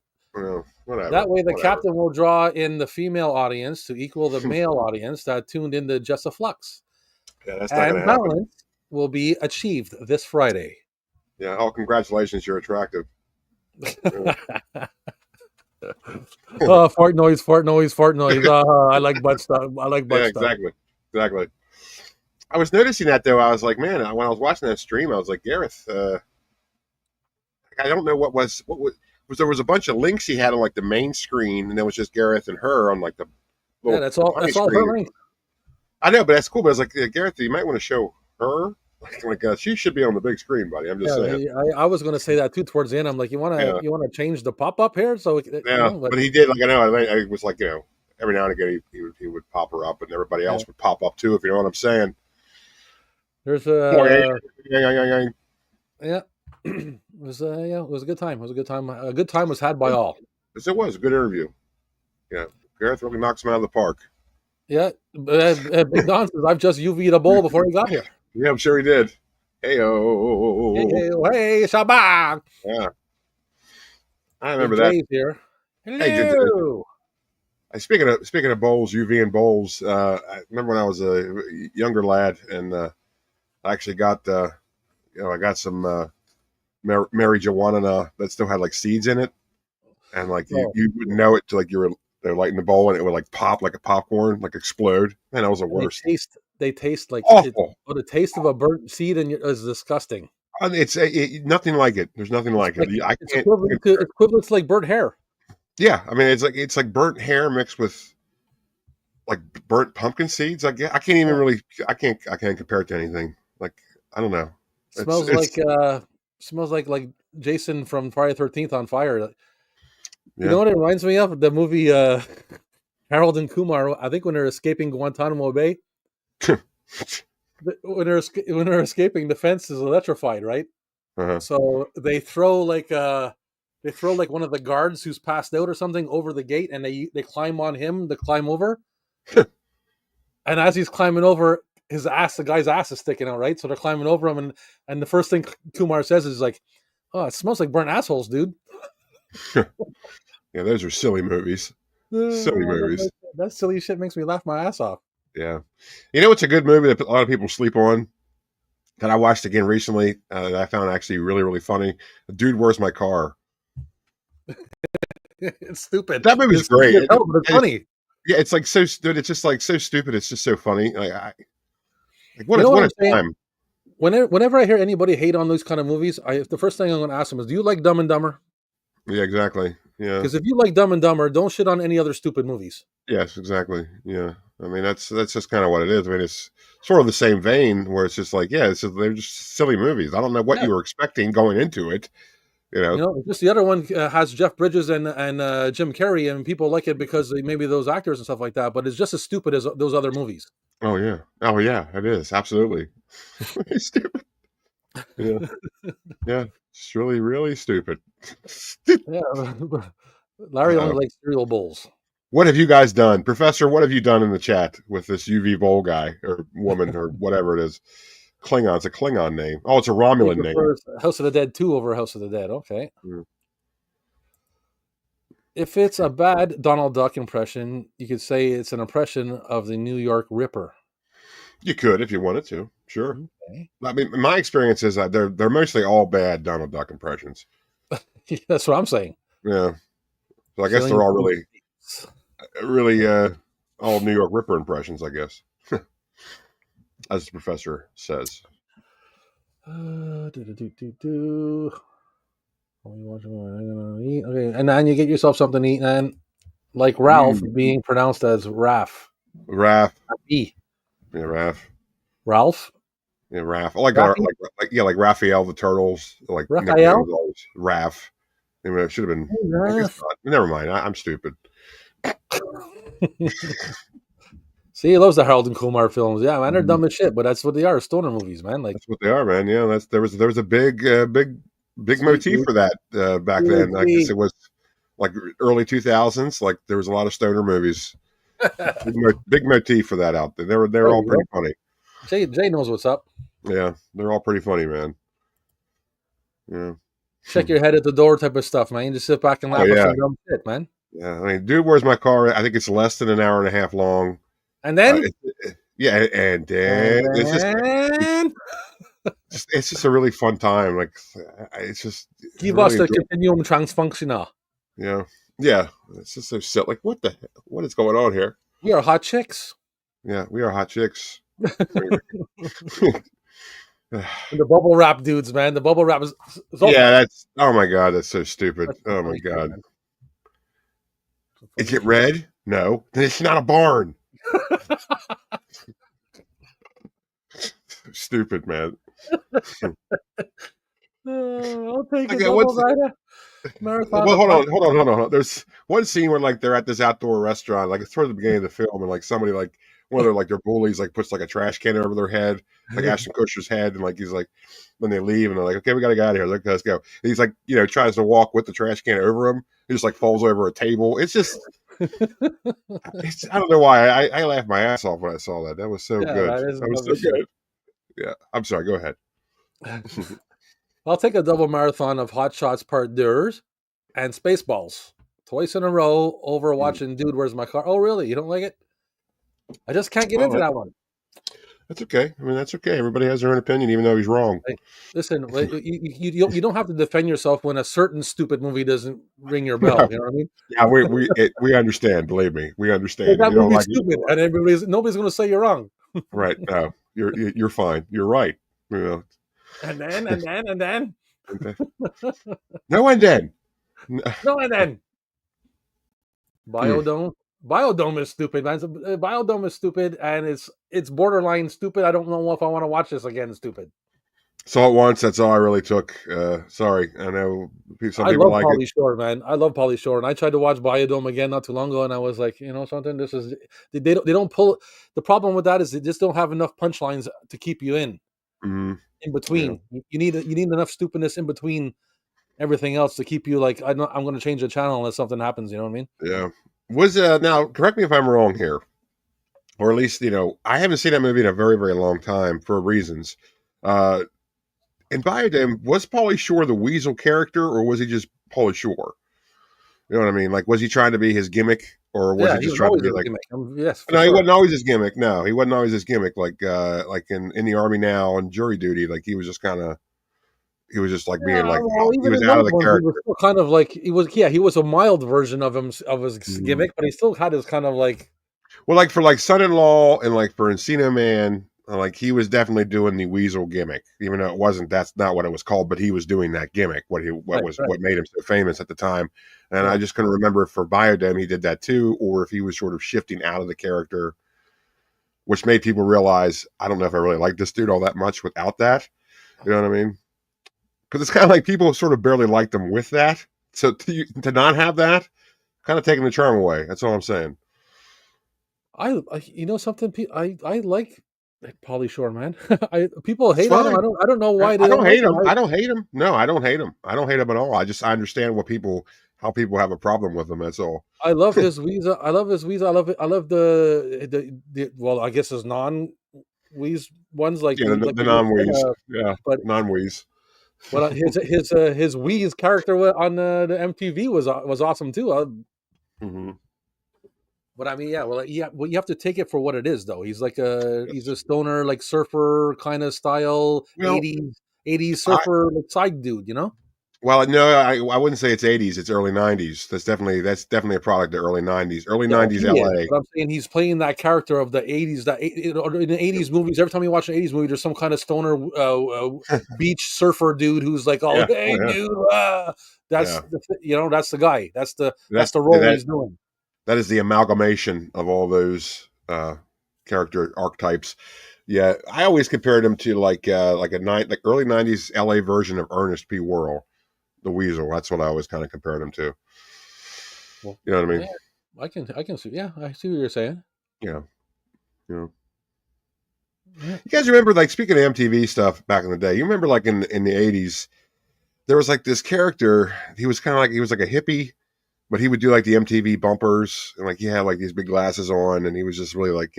Whatever, That way, the whatever. captain will draw in the female audience to equal the male audience that tuned into Just a Flux, Yeah, that's not going and to happen. balance will be achieved this Friday. Yeah. Oh, congratulations, you're attractive. Yeah. Oh, fart noise, fart noise, fart noise. I like butt stuff. I like butt Yeah, stuff. exactly. I was noticing that though. I was like, man, when I was watching that stream, I was like, Gareth. I don't know what was there was a bunch of links he had on like the main screen, and there was just Gareth and her on like the Yeah, little that's all. tiny That's all her screen. link. I know, but that's cool. But I was like, Gareth, you might want to show her. She should be on the big screen, buddy. I'm just saying. Yeah, I was going to say that too towards the end. I'm like, you want Yeah, to change the pop up here, so yeah. but But he did. Like I know. I was like, every now and again he would pop her up, and everybody yeah. else would pop up too. If you know what I'm saying. There's Yeah. yeah. It was it was a good time. It was a good time. A good time was had by all. Yes, it was a good interview. Yeah, Gareth really knocks him out of the park. Yeah, Big Don says I've just UV'd a bowl before he got here. Yeah, I'm sure he did. Hey, Hey, Shabang. yeah, I Big remember that. Jay's here. Hey, Hello. speaking of bowls, UV and bowls. I remember when I was a younger lad, and I actually got I got some marijuana that still had like seeds in it, and like Oh, you wouldn't know it till like you were they're lighting the bowl, and it would like pop like a popcorn, like explode. Man, that was the and worst. they taste like it. Awful. Oh, the taste of a burnt seed is disgusting. I mean, it's nothing like it. There's nothing like it. I It's can't. equivalent to like burnt hair. Yeah, I mean, it's like burnt hair mixed with like burnt pumpkin seeds. Like I can't even really. I can't compare it to anything. Like I don't know. Smells It's smells like Jason from Friday 13th on fire. You know yeah. what it reminds me of? The movie Harold and Kumar. I think when they're escaping Guantanamo Bay, when they're escaping, the fence is electrified, right? Uh-huh. So they throw like one of the guards who's passed out or something over the gate, and they climb on him to climb over. And as he's climbing over, the guy's ass is sticking out, right? So they're climbing over him, and the first thing Kumar says is like, "Oh, it smells like burnt assholes, dude." Yeah, those are silly movies. Silly movies. That silly shit makes me laugh my ass off. Yeah. You know, it's a good movie that a lot of people sleep on that I watched again recently that I found actually really, really funny. Dude, Where's My Car? It's stupid. That movie's great. But it's funny. Yeah, it's like so stupid. It's just like so stupid. It's just so funny. Like what You know what what I'm a saying? time. Whenever I hear anybody hate on those kind of movies, the first thing I'm going to ask them is, "Do you like Dumb and Dumber?" Yeah, exactly. Yeah. Because if you like Dumb and Dumber, don't shit on any other stupid movies. Yes, exactly. Yeah. I mean, that's just kind of what it is. I mean, it's sort of the same vein where it's just like, yeah, they're just silly movies. I don't know what Yeah. you were expecting going into it. You know. Just the other one has Jeff Bridges and Jim Carrey, and people like it because maybe those actors and stuff like that. But it's just as stupid as those other movies. Oh yeah, it is absolutely It's stupid. Yeah, yeah, it's really, really stupid. Yeah, Larry only likes cereal bowls. What have you guys done, Professor? What have you done in the chat with this UV Bowl guy or woman or whatever it is? Klingon. It's a Klingon name. Oh, it's a Romulan name. House of the Dead 2 over House of the Dead. Okay. Mm. If it's a bad Donald Duck impression, you could say it's an impression of the New York Ripper. You could if you wanted to. Sure. Okay. I mean, my experience is that they're mostly all bad Donald Duck impressions. That's what I'm saying. Yeah. So I guess they're all really all New York Ripper impressions, I guess. As the professor says. Okay, and then you get yourself something to eat, and like Ralph being pronounced as Raph. Raph. E. Yeah, Raph. Ralph. Yeah, Raph. Like Raphael the Turtles. Like Raphael? Raph. I mean, it should have been. I guess not. Never mind. I'm stupid. See, he loves the Harold and Kumar films. Yeah, man, they're dumb as shit, but that's what they are, stoner movies, man. Like that's what they are, man. Yeah, there was a big motif for that back then. I guess it was like early 2000s. Like there was a lot of stoner movies. Big motif for that out there. They were all pretty funny. Jay knows what's up. Yeah, they're all pretty funny, man. Yeah. Check your head at the door type of stuff, man. You just sit back and Oh laugh at yeah, some dumb shit, man. yeah. I mean, dude, where's my car? I think it's less than an hour and a half long. And then, Yeah, and and then then, it's just a really fun time. Like it's just I give us really the enjoy. continuum transfunctional. Yeah, yeah. It's just so silly. Like what is going on here? We are hot chicks. Yeah, we are hot chicks. And the bubble wrap dudes, man. The bubble wrap is so Yeah, funny. that's oh my god, that's so stupid. That's some Oh my funny shit, god. man. Some Is funny it shit. red? No. Then it's not a barn. Stupid, man. I'll take a Okay, double rider marathon well, of hot. hold on. There's one scene where like they're at this outdoor restaurant, like it's toward the beginning of the film, and like somebody like one of their bullies like puts like a trash can over their head, like Ashton Kutcher's head, and like he's like when they leave and they're like, okay, we gotta get out of here. Let's go. And he's like, tries to walk with the trash can over him. He just like falls over a table. It's just I don't know why. I laughed my ass off when I saw that. That was so Yeah, good. that is That was dumb so as shit. good. Yeah. I'm sorry, go ahead. I'll take a double marathon of Hot Shots Part Deux and Spaceballs twice in a row over watching Dude, Where's My Car? Oh, really? You don't like it? I just can't get into that one. That's okay. I mean, that's okay. Everybody has their own opinion, even though he's wrong. Hey, listen, you don't have to defend yourself when a certain stupid movie doesn't ring your bell. You know what I mean? Yeah, we understand. Believe me, we understand. That You don't movie's like it, stupid, and nobody's going to say you're wrong. right? No, you're fine. You're right. You And then, know. No, and then. no, and then. Biodome is stupid, man. Biodome is stupid, and it's borderline stupid. I don't know if I want to watch this again. Stupid. Saw it once. That's all I really took. Sorry, I know some I people love like Pauly it. Shore, man. I love Pauly Shore, and I tried to watch Biodome again not too long ago, and I was like, you know something, this is they don't pull. The problem with that is they just don't have enough punchlines to keep you in Mhm. between. You need enough stupidness in between everything else to keep you like I'm going to change the channel unless something happens. You know what I mean? Yeah. Was now correct me if I'm wrong here, or at least I haven't seen that movie in a very very long time for reasons. Uh, in Biodome, was Pauly Shore the Weasel character, or was he just Pauly Shore? You know what I mean? Like, was he trying to be his gimmick, or was Yeah, he he just was trying to always be a like? gimmick. Yes, for No, he sure. wasn't always his gimmick. No, he wasn't always his gimmick. Like in the Army Now and Jury Duty, like he was just Yeah, being like well, he even was in out those of the ones, he was character. still kind of like he was. Yeah, he was a mild version of him of his Mhm. gimmick, but he still had his kind of like. Well, like for like Son-in-Law and like for Encino Man, like he was definitely doing the Weasel gimmick, even though it wasn't. That's not what it was called, but he was doing that gimmick. What made him so famous at the time. And I Yeah. just couldn't remember if for Biodome he did that too, or if he was sort of shifting out of the character, which made people realize I don't know if I really like this dude all that much without that. You know what I mean? Because it's kind of like people sort of barely liked him with that. So to not have that, kind of taking the charm away. That's all I'm saying. You know something. I like Pauly Shore, man. People It's hate on him. fine. I don't know why they I don't don't like hate him. him. I don't hate him. No, I don't hate him. I don't hate him at all. I understand how people have a problem with him. That's all. I love his Weezer. I love his Weezer. I love it. I love the well, I guess his non Weez ones like Yeah, the we just non-wheeze. said, Yeah, but non-wheeze. his Weez character on the MTV was awesome too. Mm-hmm. But I mean, yeah, well, you have to take it for what it is, though. He's a stoner, like surfer kind of style, Well, 80s I surfer like side dude, you know? well, no, I wouldn't say it's 80s. It's early 90s. That's definitely a product of early 90s. Early Yeah, well, 90s he is. LA. But I'm saying he's playing that character of the 80s. In the 80s movies, every time you watch an 80s movie, there's some kind of stoner beach surfer dude who's like, "Oh, Yeah, hey, yeah, dude, yeah. that's the guy. That's That's the role that he's doing." that is the amalgamation of all those character archetypes. Yeah, I always compared him to like early '90s LA version of Ernest P. Worrell, the Weasel. That's what I always kind of compared him to. Well, You know what I yeah, mean? I can see. Yeah, I see what you're saying. Yeah. You know. Yeah. You guys remember like speaking of MTV stuff back in the day? You remember like in the '80s there was like this character. He was like a hippie, but he would do like the MTV bumpers and like he had like these big glasses on and he was just really like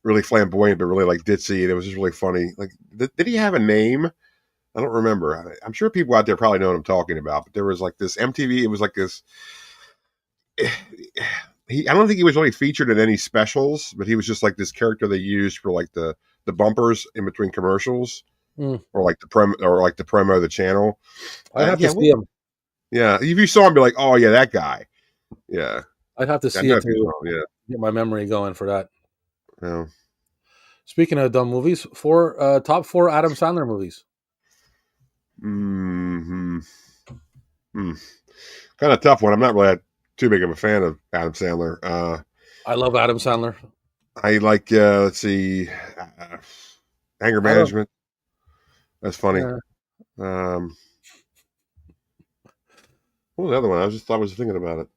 really flamboyant, but really like ditzy, and it was just really funny. Like, did he have a name? I don't remember. I'm sure people out there probably know what I'm talking about. But there was like this MTV. It was like this. I don't think he was really featured in any specials, but he was just like this character they used for like the bumpers in between commercials, or like the promo of the channel. I'd have to see him. Yeah, if you saw him, be like, oh yeah, that guy. Yeah, I'd have to see it to get my memory going for that. Yeah. Speaking of dumb movies, top 4 Adam Sandler movies. Kind of tough one. I'm not really too big of a fan of Adam Sandler. I love Adam Sandler. I like, let's see, Anger Management. That's funny. What was the other one? I was thinking about it.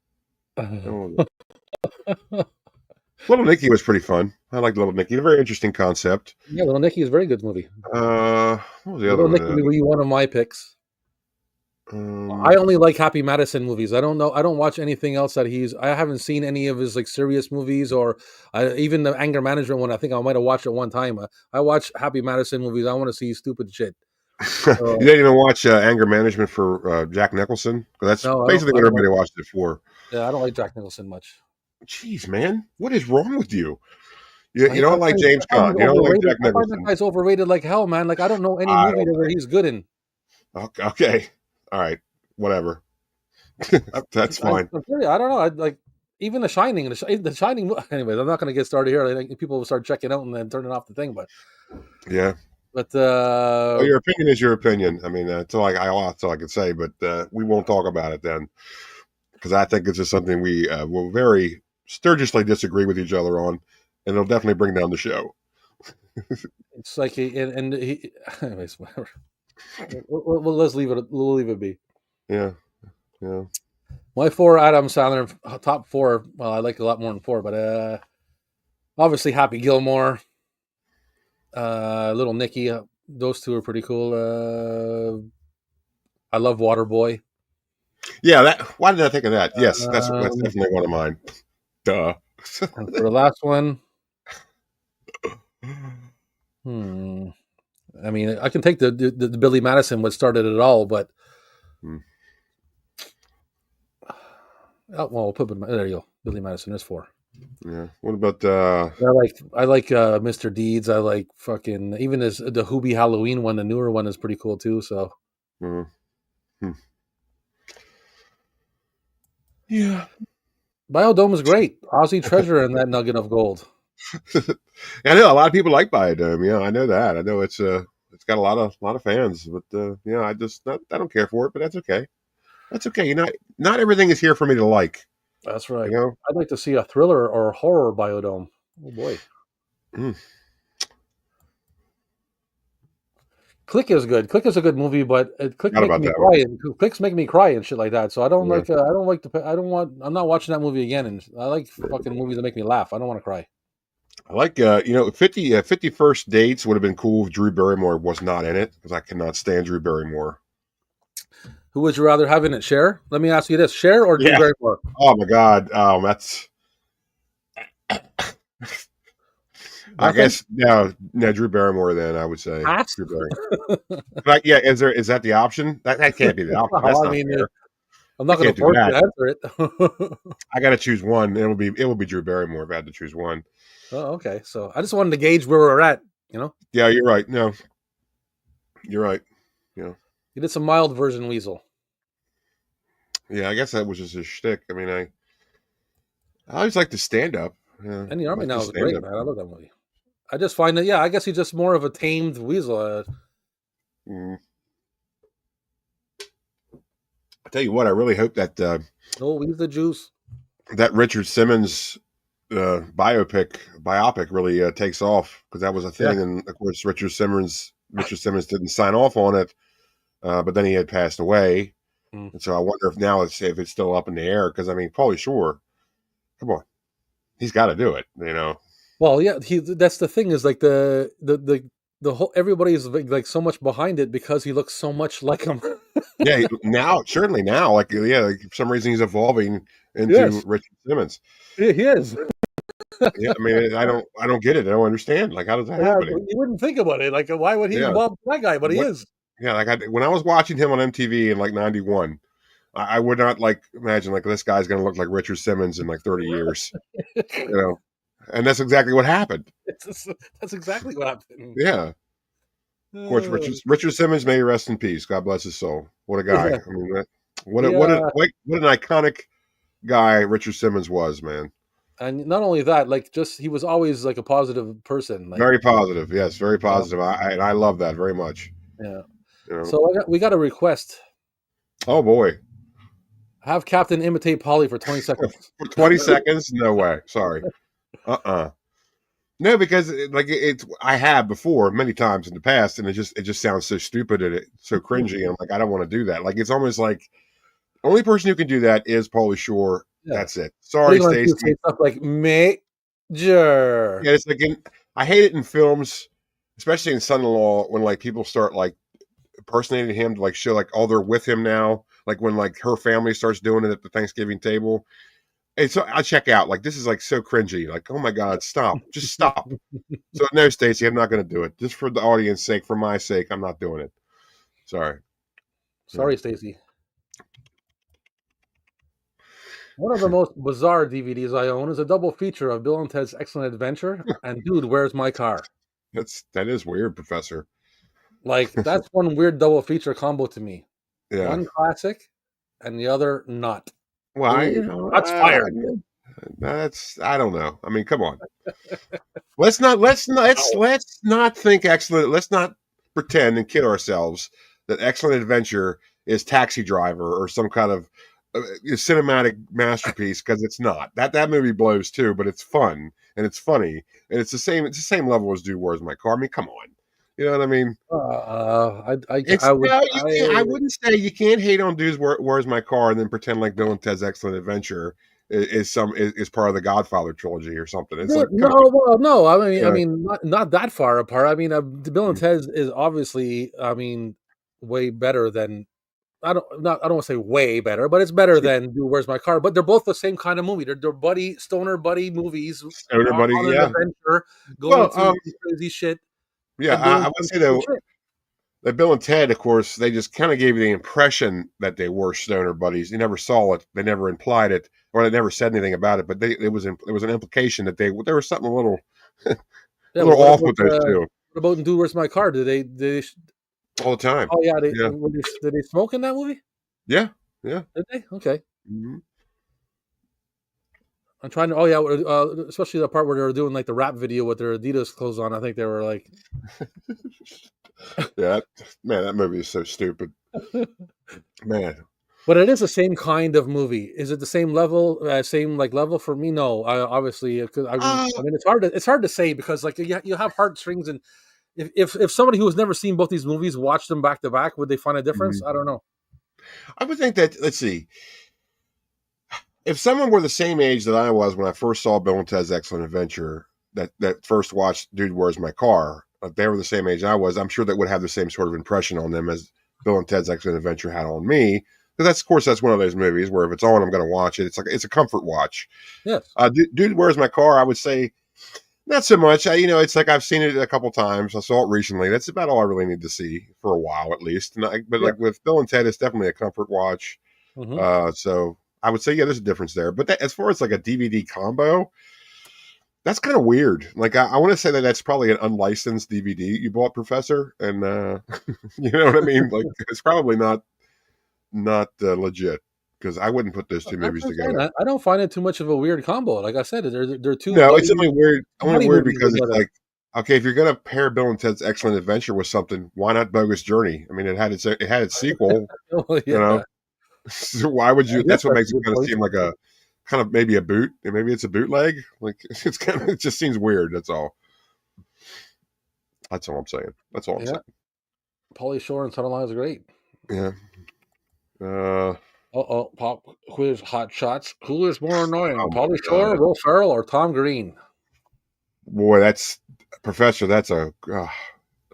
Little Nicky was pretty fun. I liked Little Nicky. A very interesting concept. Yeah, Little Nicky is a very good movie. What was the other one? Little Nicky would be one of my picks. I only like Happy Madison movies. I don't watch anything else that I haven't seen any of his like serious movies, or even the Anger Management one. I think I might have watched it one time. I watch Happy Madison movies. I want to see stupid shit. You didn't even watch Anger Management for Jack Nicholson? That's basically what everybody watched it for. Yeah, I don't like Jack Nicholson much. Jeez, man, what is wrong with you? You don't like James Caan. You don't like Jack Nicholson. I find that guy's overrated like hell, man. Like I don't know any movie where he's good in. Okay. All right, whatever. That's fine. I don't know. I like even The Shining. The Shining. Anyways, I'm not going to get started here. I think people will start checking out and then turning off the thing. But yeah. But well, your opinion is your opinion. I mean, that's all I can say. But we won't talk about it then, because I think it's just something we will very sturgiously disagree with each other on, and it'll definitely bring down the show. It's like anyways, whatever. Well, let's leave it. We'll leave it be. Yeah. My 4 Adam Sandler top 4. Well, I like a lot more than 4, but obviously Happy Gilmore, Little Nicky. Those 2 are pretty cool. I love Waterboy. Yeah. Why did I think of that? Yes, that's definitely one of mine. Duh. And for the last one, I mean, I can take the Billy Madison, what started it all, but we'll put there you go. Billy Madison. There's 4. Yeah. What about I like Mr. Deeds. I like fucking even the Hoobie Halloween one. The newer one is pretty cool too. So yeah, Biodome is great. Aussie Treasure and that nugget of gold. I know a lot of people like Biodome. Yeah, I know that. I know it's got a lot of fans, but I don't care for it. But that's okay. That's okay. Not everything is here for me to like. That's right. I'd like to see a thriller or a horror Biodome. Oh boy. Click is good. Click is a good movie, but Click makes me cry. Clicks make me cry and shit like that. So I don't like. I'm not watching that movie again. And I like fucking movies that make me laugh. I don't want to cry. I like 50 First Dates would have been cool if Drew Barrymore was not in it, because I cannot stand Drew Barrymore. Who would you rather have in it, Cher? Let me ask you this: Cher or Drew Barrymore? Oh my God, that's. I guess no, Drew Barrymore. Then I would say Drew Barrymore. But is that the option? That can't be the option. That's not fair. I'm not going to force you to answer it. I got to choose one. It will be Drew Barrymore if I had to choose one. Oh, okay. So I just wanted to gauge where we're at. Yeah, you're right. No, you're right. You did some mild version Weasel. Yeah, I guess that was just his shtick. I mean, I always like the stand up. Yeah, and the Army now is great, man. I love that movie. I just find that, I guess he's just more of a tamed Weasel. I tell you what, I really hope that he's the juice. That Richard Simmons biopic really takes off, because that was a thing, and of course Richard Simmons didn't sign off on it, but then he had passed away, and so I wonder if it's still up in the air, because I mean, Pauly Shore, come on, he's got to do it, Well, yeah, that's the thing, is like the whole, everybody's like so much behind it because he looks so much like him. Yeah, certainly now, like for some reason he's evolving into Richard Simmons. Yeah, he is. Yeah, I mean, I don't get it. I don't understand. Like, how does that Yeah, happen? you wouldn't think about it. Like, why would he Yeah, involve that guy? But he what? is. Yeah, like when I was watching him on MTV in like '91, I would not like imagine like this guy's going to look like Richard Simmons in like 30 years, you know. And that's exactly what happened. That's exactly what happened. Yeah. Of course, Uh, Richard Simmons, may he rest in peace. God bless his soul. What a guy. yeah, I mean, yeah, what an iconic guy Richard Simmons was, man. and not only that, like, just he was always like a positive person. Like, Very positive. Yes, very yeah, positive. I love that very much. yeah. You know. So we got a request. Oh boy. Have Captain imitate Polly for 20 seconds. For 20 seconds? No way. Sorry. Uh-uh. No, because it's I have before many times in the past, and it just sounds so stupid and so cringy. And I'm like, I don't want to do that. Like it's almost like only person who can do that is Pauly Shore. Yeah. That's it. What are Sorry, you going to do? Stacey. Say stuff like major. Yeah, it's like I hate it in films, especially in Son-in-Law, when like people start like impersonating him to like show like oh they're with him now. Like when like her family starts doing it at the Thanksgiving table. And so I check out. Like this is like so cringy. Like, oh my God, stop. Just stop. So no, Stacey, I'm not gonna do it. Just for the audience's sake, for my sake, I'm not doing it. Sorry. Sorry, Stacy. One of the most bizarre DVDs I own is a double feature of Bill and Ted's Excellent Adventure and Dude, Where's My Car? That is weird, Professor. Like, that's one weird double feature combo to me. Yeah. One classic and the other not. Well, Ooh, that's fire. That's I don't know. I mean, come on. Let's not think excellent. Let's not pretend and kid ourselves that Excellent Adventure is Taxi Driver or some kind of cinematic masterpiece because it's not. That movie blows too, but it's fun and it's funny and it's the same level as Dude, Where's My Car? I mean, come on. You know what I mean? I would. No, I wouldn't say you can't hate on Dude's Where's My Car and then pretend like Bill and Ted's Excellent Adventure is part of the Godfather trilogy or something. It's like No, well, no. yeah. Not that far apart. I mean, Bill and Ted's is obviously, way better than. I don't want to say way better, but it's better than Do Where's My Car. But they're both the same kind of movie. They're stoner buddy movies Everybody, on an yeah. adventure, going Well, through crazy shit yeah, and doing I would some say cool though shit. that Bill and Ted, of course, they just kind of gave you the impression that they were stoner buddies. You never saw it, they never implied it, or they never said anything about it. But it was an implication that there was something a little Yeah, but off with those two what about in Do Where's My Car? all the time. Oh yeah, Yeah, did they smoke in that movie? yeah, yeah. Did they? Okay. Mm-hmm. I'm trying to. Oh yeah, especially the part where they were doing like the rap video with their Adidas clothes on. I think they were like, Yeah, man, that movie is so stupid. Man, but it is the same kind of movie. Is it the same level? Same like level for me? No, obviously. 'Cause uh, I mean, it's hard to say because like you have heartstrings, and if somebody who has never seen both these movies watched them back to back, would they find a difference? mhm. I don't know. I would think that. Let's see. If someone were the same age that I was when I first saw Bill and Ted's Excellent Adventure, that first watched Dude, Where's My Car? If they were the same age I was, I'm sure that would have the same sort of impression on them as Bill and Ted's Excellent Adventure had on me. Because that's, of course, that's one of those movies where if it's on, I'm going to watch it. It's a comfort watch. Yes. Dude, Where's My Car? I would say not so much. It's like I've seen it a couple times. I saw it recently. That's about all I really need to see for a while, at least. But Yeah. like with Bill and Ted, it's definitely a comfort watch. Mm-hmm. So I would say, yeah, there's a difference there. But as far as like a DVD combo, that's kind of weird. Like I want to say that that's probably an unlicensed DVD you bought, Professor, and you know what I mean. Like it's probably not legit because I wouldn't put those two That's movies what I'm saying. together. I don't find it too much of a weird combo. Like I said, they're two No, it's only weird. Only buddy weird movies because it's together. like, okay, if you're gonna pair Bill and Ted's Excellent Adventure with something, why not Bogus Journey? I mean, it had its sequel. Oh, You yeah. know, so why would you? I guess That's what that's makes a it good kind of point. seem like a kind of maybe a boot. Maybe it's a bootleg. Like it just seems weird. That's all. That's all I'm saying. That's all I'm Yeah. saying. Pauly Shore and Son-in-Law is great. Yeah. Uh, Pop quiz hot shots. Who is more annoying, oh my Pauly God, Shore, Will Ferrell, or Tom Green? boy, that's Professor. That's a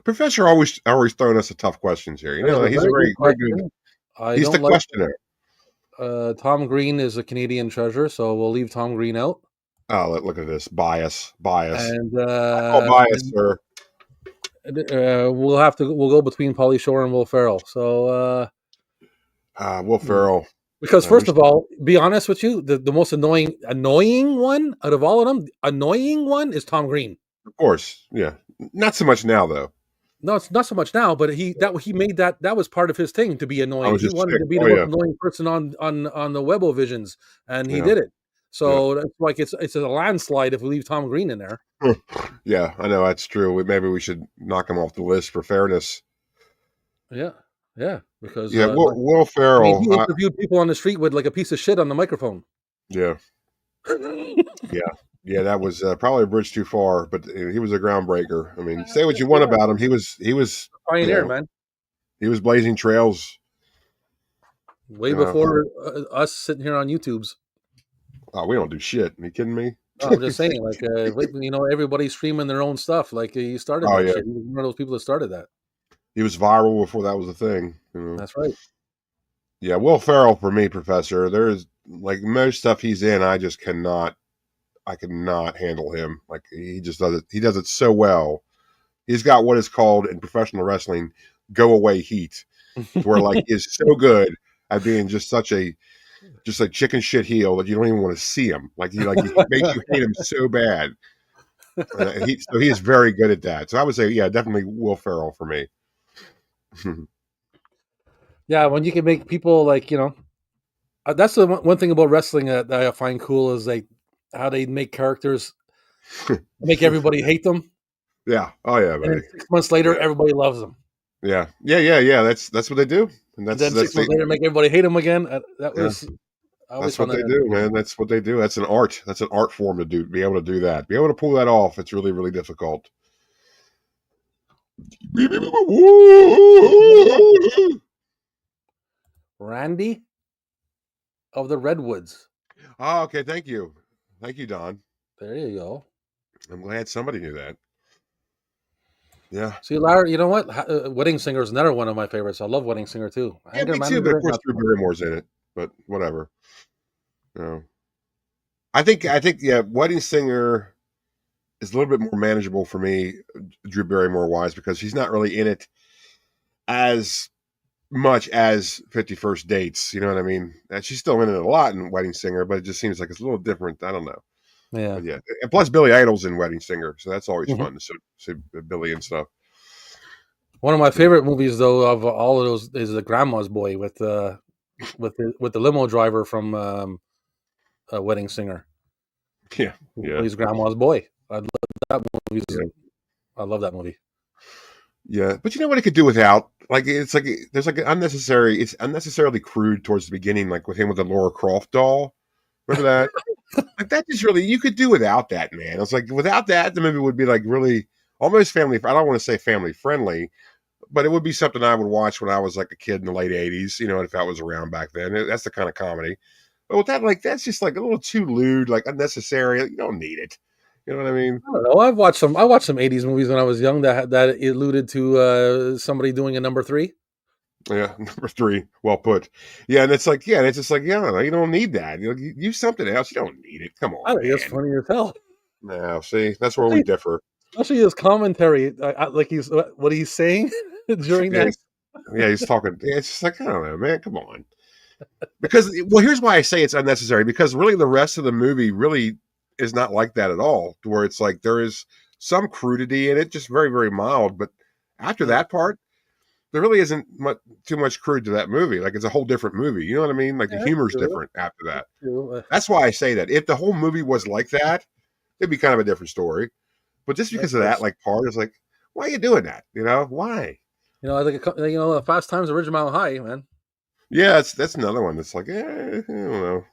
Professor always throwing us the tough questions here. You That is know, a he's a very good very good. question. I He's the don't like questioner. Tom Green is a Canadian treasure, so we'll leave Tom Green out. Oh, look at this bias. and Oh, bias, sir. we'll go between Pauly Shore and Will Ferrell. So Will Ferrell. because I first wish, of all, be honest with you, the most annoying one out of all of them, annoying one is Tom Green. of course, yeah. Not so much now though. No, it's not so much now, but he made that was part of his thing to be I annoying. was He just wanted sick. to be the Oh most yeah, annoying person on the Webovisions, and he yeah, did it. yeah. So that's like it's a landslide if we leave Tom Green in there. Yeah, I know that's true. Maybe we should knock him off the list for fairness. Yeah, yeah, because Yeah, Will I mean, Ferrell. he interviewed people on the street with like a piece of shit on the microphone. Yeah, yeah, yeah. That was probably a bridge too far, but he was a groundbreaker. I mean, say what you want about him. He was, you Pioneer, know, man. he was blazing trails. Way For, before us sitting here on YouTube's. oh, we don't do shit. Are you kidding me? No, I'm just saying, like, everybody's streaming their own stuff. Like, he started Oh that yeah, shit. He was one of those people that started that. he was viral before that was a thing. That's right. Yeah, Will Ferrell for me, Professor. There's like most stuff he's in, I just cannot. I cannot handle him. Like he just does it. He does it so well. He's got what is called in professional wrestling go away heat, to where like he's so good at being just such a just like chicken shit heel that you don't even want to see him. He makes you hate him so bad. So he is very good at that. So I would say, yeah, definitely Will Ferrell for me. Yeah, when you can make people like that's the one thing about wrestling that I find cool is like how they make characters make everybody hate them, Yeah. Oh yeah, and buddy. then 6 months later, Yeah. everybody loves them. Yeah. Yeah. That's what they do, and And then 6 months later, make everybody hate them again. That yeah. was I always That's what found that they do, entertaining. man. That's what they do. That's an art. That's an art form to do. Be able to do that. Be able to pull that off. It's really, really difficult. Randy of the Redwoods. Oh, okay. Thank you, Don. There you go. I'm glad somebody knew that. Yeah. See, Larry, you know what? Wedding Singer is another one of my favorites. I love Wedding Singer too. Yeah, Anger me too. But of Management. course, Drew Barrymore's in it. But whatever. No. I think. Yeah, Wedding Singer is a little bit more manageable for me, Drew Barrymore wise, because he's not really in it as much as 51st Dates. You know what I mean? And she's still in it a lot in Wedding Singer, but it just seems like it's a little different. I don't know. Yeah. But yeah. And plus, Billy Idol's in Wedding Singer, so that's always Mhm. fun to see Billy and stuff. One of my favorite movies, though, of all of those is The Grandma's Boy with the limo driver from Wedding Singer. Yeah. Who Yeah. plays Grandma's Boy. I love that movie. Yeah. I love that movie. Yeah. But you know what it could do without? Like, it's like, there's like it's unnecessarily crude towards the beginning, like with him with the Laura Croft doll. Remember that? Like, that just really, you could do without that, man. It's like, without that, the movie would be like really almost family. I don't want to say family friendly, but it would be something I would watch when I was like a kid in the late 80s, if that was around back then. That's the kind of comedy. But with that, like, that's just like a little too lewd, like unnecessary. You don't need it. You know what I mean? I don't know. I watched some '80s movies when I was young that alluded to somebody doing a number 3. Yeah, number 3, well put. Yeah, and it's like, yeah, and it's just like, yeah, you don't need that. Use something else. You don't need it. Come I on, think it's man. funny as hell. Now, see, that's where we differ. Especially his commentary, like he's what he's saying during Yeah, that. he's talking. Yeah, it's just like, I don't know, man. Come on. Because, well, here's why I say it's unnecessary. Because really, the rest of the movie really is not like that at all. To where it's like there is some crudity in it, just very, very mild. But after that part, there really isn't too much crude to that movie. Like, it's a whole different movie. You know what I mean? Like, the humor's different after that. That's why I say that. If the whole movie was like that, it'd be kind of a different story. But just because of that, like, part, it's like, why are you doing that? Why? I think Fast Times at Ridgemont High, man. Yeah, that's another one that's like, I don't know.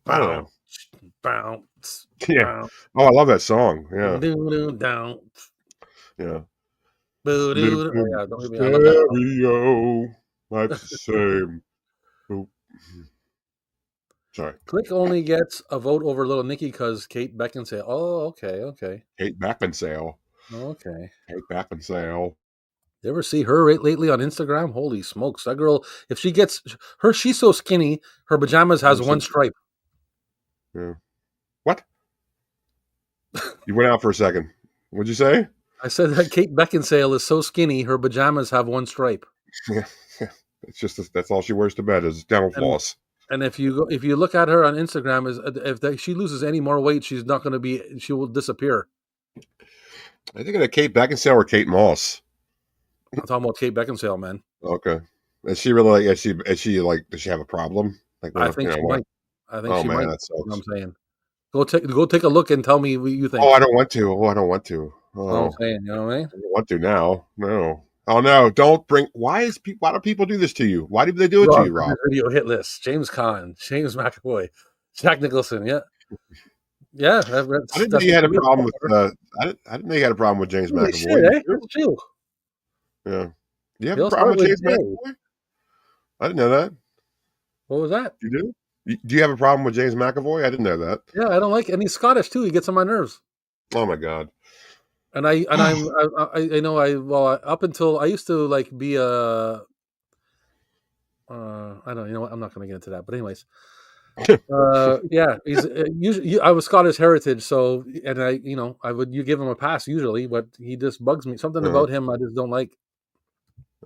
I don't know. Bounce. Yeah. Oh, I love that song. Yeah. Down. Yeah. Oh, yeah, don't get me. I love that song. Stereo. Life's the same. Oh. Sorry. Click only gets a vote over Little Nicky because Kate Beckinsale. Oh, okay. Kate Beckinsale. Okay. Kate Beckinsale. You ever see her lately on Instagram? Holy smokes. That girl, if she gets she's so skinny, her pajamas has one stripe. Yeah. What? You went out for a second. What'd you say? I said that Kate Beckinsale is so skinny, her pajamas have one stripe. Yeah, it's just that's all she wears to bed is dental And floss. and if you look at her on Instagram, she loses any more weight, she will disappear. I think of Kate Beckinsale or Kate Moss. I'm talking about Kate Beckinsale, man. Okay. Is she really? Is she like? Does she have a problem? Like, I you think know she what? might. I think Oh she man, might. that You know what sucks. I'm saying? Go take a look and tell me what you Oh, think. I don't want to. Oh, I don't want to. That's what I'm Oh, saying. You know what I mean? I don't want to now. No. Oh no! Don't bring. Why do people do this to you? Why do they do it to Rob, you, Rob? video hit list: James Caan, James McAvoy, Jack Nicholson. Yeah, yeah. I That's didn't know you what had a we problem with. I didn't know you had a problem with James Holy McAvoy. shit, You eh? do? That's you. Yeah. Do you have They a all problem start with with James J. McAvoy? I didn't know that. What was that? You do? Do you have a problem with James McAvoy? I didn't know that. Yeah, I don't like, and he's Scottish too. He gets on my nerves. Oh my god. And I know up until I used to like be a I don't, you know what, I'm not going to get into that. But anyways, yeah, he's usually I was Scottish heritage, so and I would you give him a pass usually, but he just bugs me. Something Uh, about him I just don't like.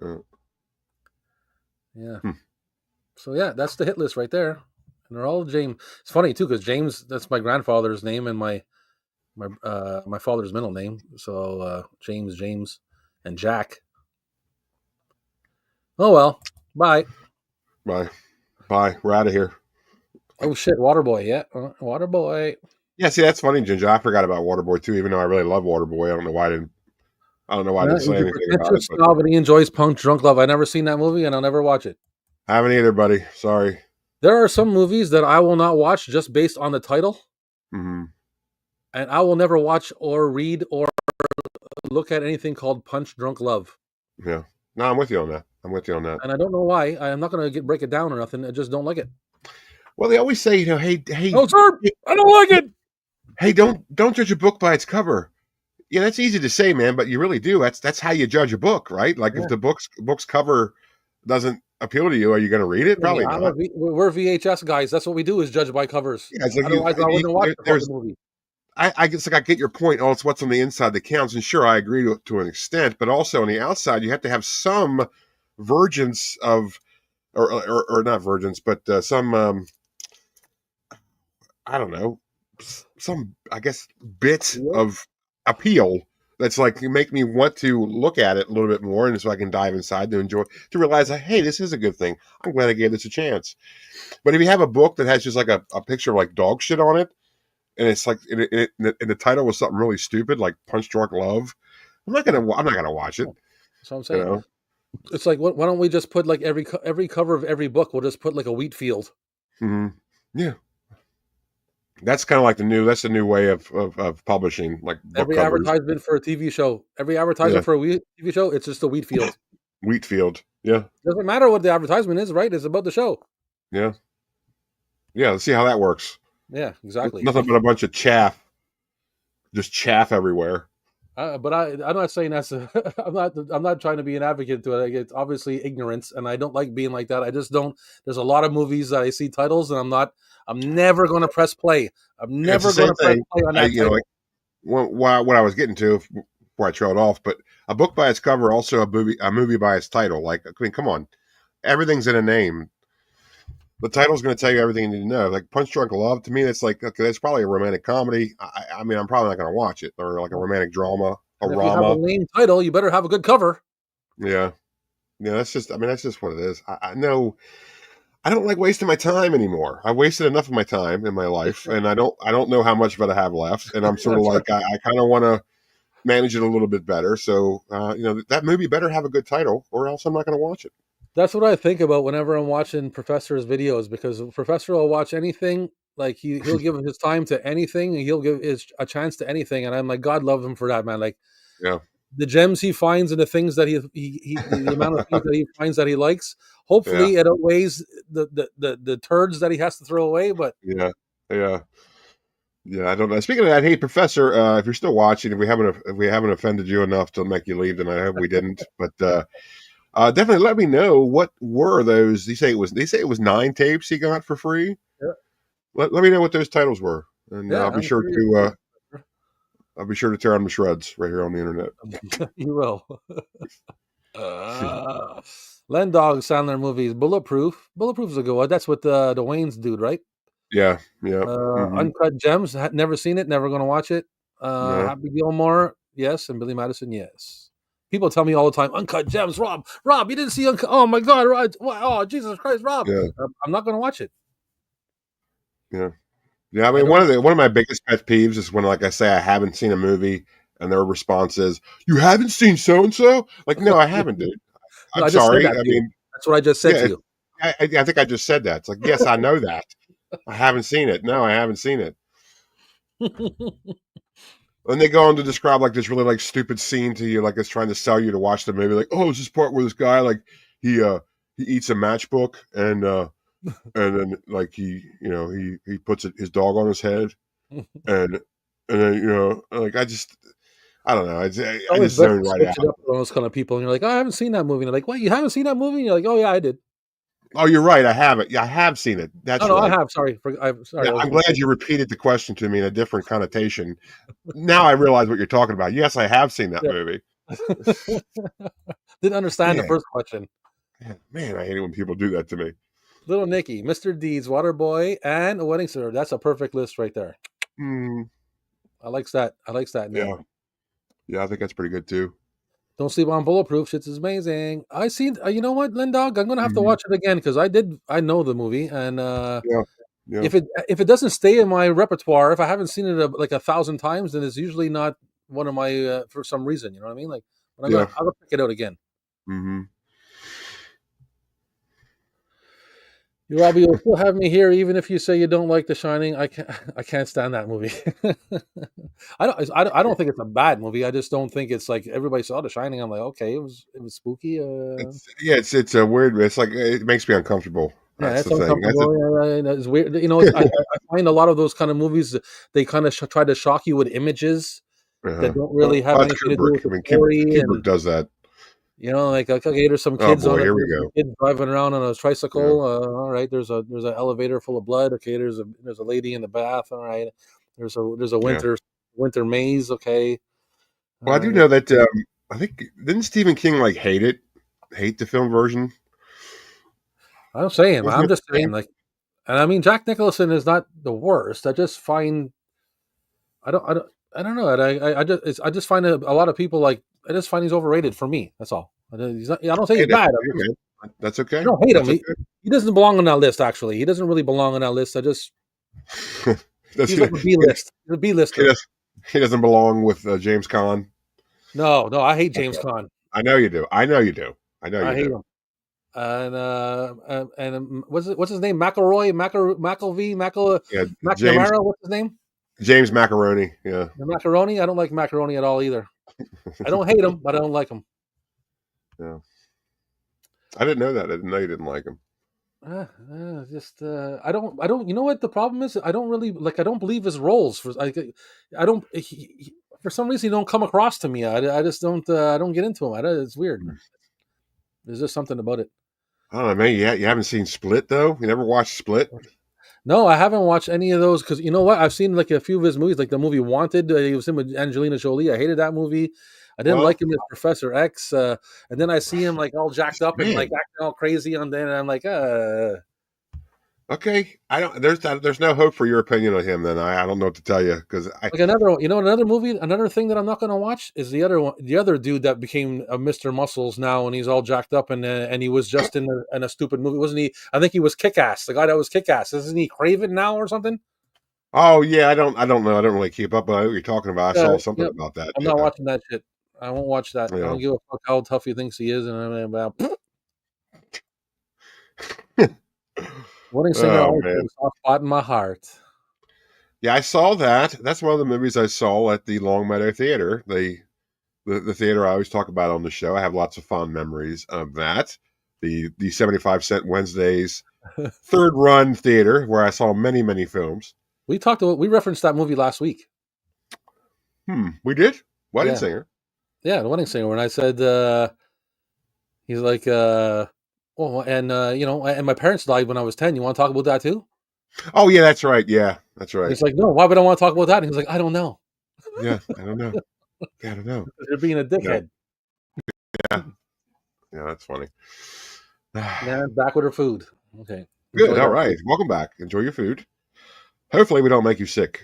uh, Yeah. hmm. So yeah, that's the hit list right there, and they're all James. It's funny too because James, that's my grandfather's name and my father's middle name. So James, and Jack. Oh well, bye. Bye. Bye. We're out of here. Oh shit, Waterboy, yeah, Waterboy. Yeah, see, that's funny, Ginger. I forgot about Waterboy too, even though I really love Waterboy. I don't know why I didn't. I don't know why I Yeah, didn't say he's a anything about it, pretentious but snob and he enjoys Punk Drunk Love. I never seen that movie and I'll never watch it. I haven't either, buddy. Sorry. There are some movies that I will not watch just based on the title, Hmm. and I will never watch or read or look at anything called Punch Drunk Love. Yeah. No, I'm with you on that. I'm with you on that. And I don't know why. I'm not going to break it down or nothing. I just don't like it. Well, they always say, Oh, sir, I don't like it. hey, don't judge a book by its cover. Yeah, that's easy to say, man, but you really do. That's how you judge a book, right? Like Yeah. if the book's cover doesn't appeal to you, are you going to read it? Probably not. We're VHS guys. That's what we do is judge by covers. Yeah, it's like Otherwise, I wouldn't watch the there's fucking movie. I guess like I get your point. Oh, it's what's on the inside that counts, and sure, I agree to an extent. But also on the outside, you have to have some virgins of, or not virgins, but some I don't know, some I guess bits Appeal? of appeal that's like you make me want to look at it a little bit more, and so I can dive inside to enjoy to realize that hey, this is a good thing. I'm glad I gave this a chance. But if you have a book that has just like a picture of like dog shit on it, and it's like and the title was something really stupid like Punch Drunk Love, I'm not gonna watch it. That's what I'm You saying. know? It's like, why don't we just put like every cover of every book? We'll just put like a wheat field. Hmm. Yeah, that's kind of like that's the new way of publishing like book Every covers. advertisement for a TV show, every Yeah, advertisement for a TV show, it's just a wheat field. Wheatfield. Yeah, Doesn't matter what the advertisement is, right? It's about the show. yeah, yeah. Let's see how that works. Yeah, exactly. Nothing but a bunch of chaff, just chaff everywhere. But I'm not saying that's I'm not trying to be an advocate to it. Like, it's obviously ignorance, and I don't like being like that. I just don't. There's a lot of movies that I see titles, and I'm never going to press play. I'm It's the never going same to press thing. play on that title. Like what I was getting to before I trailed off, but a book by its cover, also a movie by its title. Like, I mean, come on, everything's in a name. The title's going to tell you everything you need to know. Like Punch Drunk Love, to me, it's like okay, that's probably a romantic comedy. I mean, I'm probably not going to watch it, or like a romantic drama, a And if you have a rama. lame title, you better have a good cover. Yeah, yeah. That's just what it is. I know. I don't like wasting my time anymore. I wasted enough of my time in my life, and I don't know how much of it I have left. And I'm sort of That's right. like I kind of want to manage it a little bit better. So that movie better have a good title, or else I'm not going to watch it. That's what I think about whenever I'm watching Professor's videos, because Professor will watch anything. Like he'll give his time to anything, and he'll give a chance to anything. And I'm like, God love him for that, man. Like Yeah, the gems he finds and the things that the amount of things that he finds that he likes. yeah, Hopefully, it outweighs the turds that he has to throw away. But yeah, yeah, yeah. I don't know. Speaking of that, hey Professor, if you're still watching, if we haven't offended you enough to make you leave, then I hope we didn't. But definitely let me know what were those. They say it was 9 tapes he got for free. yeah, Let me know what those titles were. and Yeah, I'll be I'm sure curious. to tear them to shreds right here on the internet. You will. Uh, Len Dog Sandler movies. Bulletproof is a good one. That's with the Wayne's dude, right? Yeah, yeah. Uncut Gems. Never seen it. Never gonna watch it. No. Happy Gilmore. Yes, and Billy Madison. Yes. People tell me all the time, Uncut Gems. Rob, you didn't see Uncut. Oh my God, Rob. Oh Jesus Christ, Rob. Yeah, I'm not gonna watch it. yeah. Yeah, I I mean, don't. one of my biggest pet peeves is when, like I say, I haven't seen a movie, and their response is, "You haven't seen so and so." Like, no, I haven't, dude. No, I'm I just said sorry. that I to you. mean, That's what I just said yeah, to you. I think I just said that. It's like, yes, I know that. I haven't seen it. No, I haven't seen it. And they go on to describe like this really like stupid scene to you, like it's trying to sell you to watch the movie. Like, oh, it's this part where this guy like he eats a matchbook and then like he puts his dog on his head and then like I don't know. I Always just best zone to right switch out. it up for those kind of people. And you're like, oh, I haven't seen that movie. And they're like, what? You haven't seen that movie? And you're like, oh yeah, I did. Oh, you're right. I have it. Yeah, I have seen it. No, That's no, I right. have. Sorry, I'm sorry. Yeah, I was I'm going to glad you repeated the question to me in a different connotation. Now I realize what you're talking about. Yes, I have seen that say. movie. Yeah. Didn't understand the Man, first question. man, I hate it when people do that to me. Little Nicky, Mr. Deeds, Waterboy, and A Wedding Singer. That's a perfect list right there. Mm, I likes that. I likes that name. yeah, yeah, I think that's pretty good too. Don't sleep on Bulletproof. Shit's amazing. I seen. You know what, Lindog? I'm gonna have to Mhm. watch it again because I know the movie, and Yeah, yeah, if it doesn't stay in my repertoire, if I haven't seen it like 1,000 times, then it's usually not one of my for some reason. You know what I mean? Like, but yeah. I'll go check it out again. Hmm. You Robbie, you'll still have me here even if you say you don't like The Shining. I can't stand that movie. I don't think it's a bad movie. I just don't think it's like everybody saw The Shining. I'm like, okay, it was spooky. It's a weird. It's like it makes me uncomfortable. Yeah, That's it's the thing. That's uncomfortable. Yeah, it's weird. You know, I find a lot of those kind of movies they kind of try to shock you with images that don't really well, have that's anything to do Kubrick. with I the mean, story. Kubrick And does that. you know, like okay, there's some Oh kids boy, here we there's some go. kids driving around on a Yeah. tricycle. All right, there's an elevator full of blood. Okay, there's a lady in the bath. All right, there's a Yeah. winter maze. Okay, Well, I do yeah. know that I think didn't Stephen King like hate the film version? I'm saying, Wasn't I'm it? just saying, like, and I mean, Jack Nicholson is not the worst. I just find I don't know. I just find a lot of people like I just find he's overrated for me. That's all. I don't say Hey, he's that's bad. okay, man. That's I okay. don't hate him. That's He doesn't belong on that list. Actually, he doesn't really belong on that list. okay. That's He's like a B list. He's a B he lister. does he doesn't belong with James Caan. No, I hate James Okay. Caan. I know you do. I know you do. I know I you hate do. him. What's his name? McElroy, McElvey, Yeah, James McNamara. What's his name? James Macaroni. Yeah. The macaroni. I don't like macaroni at all either. I don't hate him, but I don't like him. Yeah. I didn't know that. I didn't know you didn't like him. I don't. You know what the problem is? I don't really like. I don't believe his roles. I don't. For some reason, he don't come across to me. I just don't. I don't get into him. It's weird. There's just something about it. I don't know, man. You haven't seen Split though? You never watched Split? No, I haven't watched any of those because you know what? I've seen like a few of his movies, like the movie Wanted. He was in with Angelina Jolie. I hated that movie. I didn't Well, like him as Professor X. And then I see him like all jacked up and man. like acting all crazy on there, and I'm like, Okay. I don't. There's no hope for your opinion on him. Then I don't know what to tell you because I. like another, another movie, another thing that I'm not going to watch is the other one, the other dude that became a Mr. Muscles now, and he's all jacked up, and he was just in a stupid movie, wasn't he? I think he was Kick Ass, the guy that was Kick Ass. Isn't he Craven now or something? Oh yeah, I don't know. I don't really keep up. But I know what you're talking about. I saw something Yep. about that. I'm not watching that shit. I won't watch that. I Yeah. don't give a fuck how tough he thinks he is, and I'm about. Wedding Singer Oh always has man. a soft spot in my heart. Yeah, I saw that. That's one of the movies I saw at the Longmeadow Theater. The theater I always talk about on the show. I have lots of fond memories of that. The 75-cent Wednesdays third run theater where I saw many films. We referenced that movie last week. We did? Wedding Yeah, Singer. yeah, The Wedding Singer. When I said he's like, well, and and my parents died when I was 10. You want to talk about that too? Oh yeah, that's right. Yeah, that's And right. it's like, no, why would I want to talk about that? And he's like, I don't know. Yeah, I don't know. Yeah, I don't know. You're being a Yeah, dickhead. yeah, yeah. That's funny. Man, back with her food. Okay. Good. Enjoy All that right. food. Welcome back. Enjoy your food. Hopefully, we don't make you sick.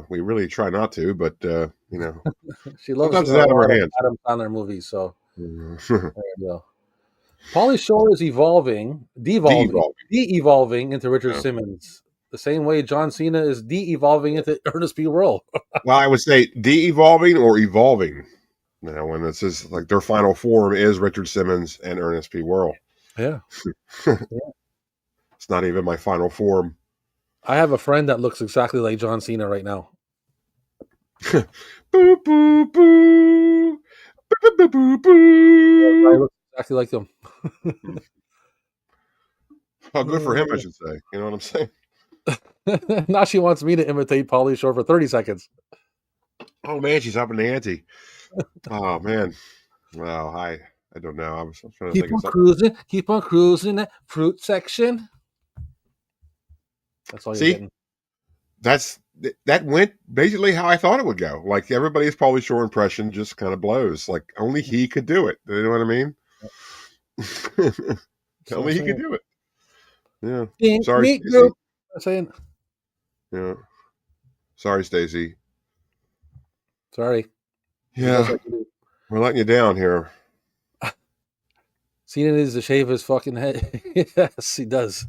We really try not to, but She loves sometimes a it's out of lot our of hands. Adam Sandler movies, so Mhm. there you go. Pauly Shore is devolving, De-evolving. de-evolving into Richard Yeah. Simmons. The same way John Cena is de-evolving into Ernest P. Worrell. Well, I would say de-evolving or evolving. When this is like their final form is Richard Simmons and Ernest P. Worrell. Yeah. It's not even my final form. I have a friend that looks exactly like John Cena right now. Boo boo boo. Boo boo boo I boo. look exactly like him. Well, good for him, I should say. You know what I'm saying? Now she wants me to imitate Pauly Shore for 30 seconds. Oh man, she's up in the ante. Oh man. Well, I don't know. I was trying to think of something. Keep on cruising that fruit section. That's all you're See, getting. that went basically how I thought it would go. Like everybody's Pauly Shore impression just kind of blows. Like only he could do it. You know what I mean? So Only he could do it. Yeah. Pink Sorry, meat Stacey. group. I'm saying Yeah. Sorry, Stacey. sorry. He does Yeah. like to do. We're letting you down here. Cena needs to shave his fucking head. Yes, he does.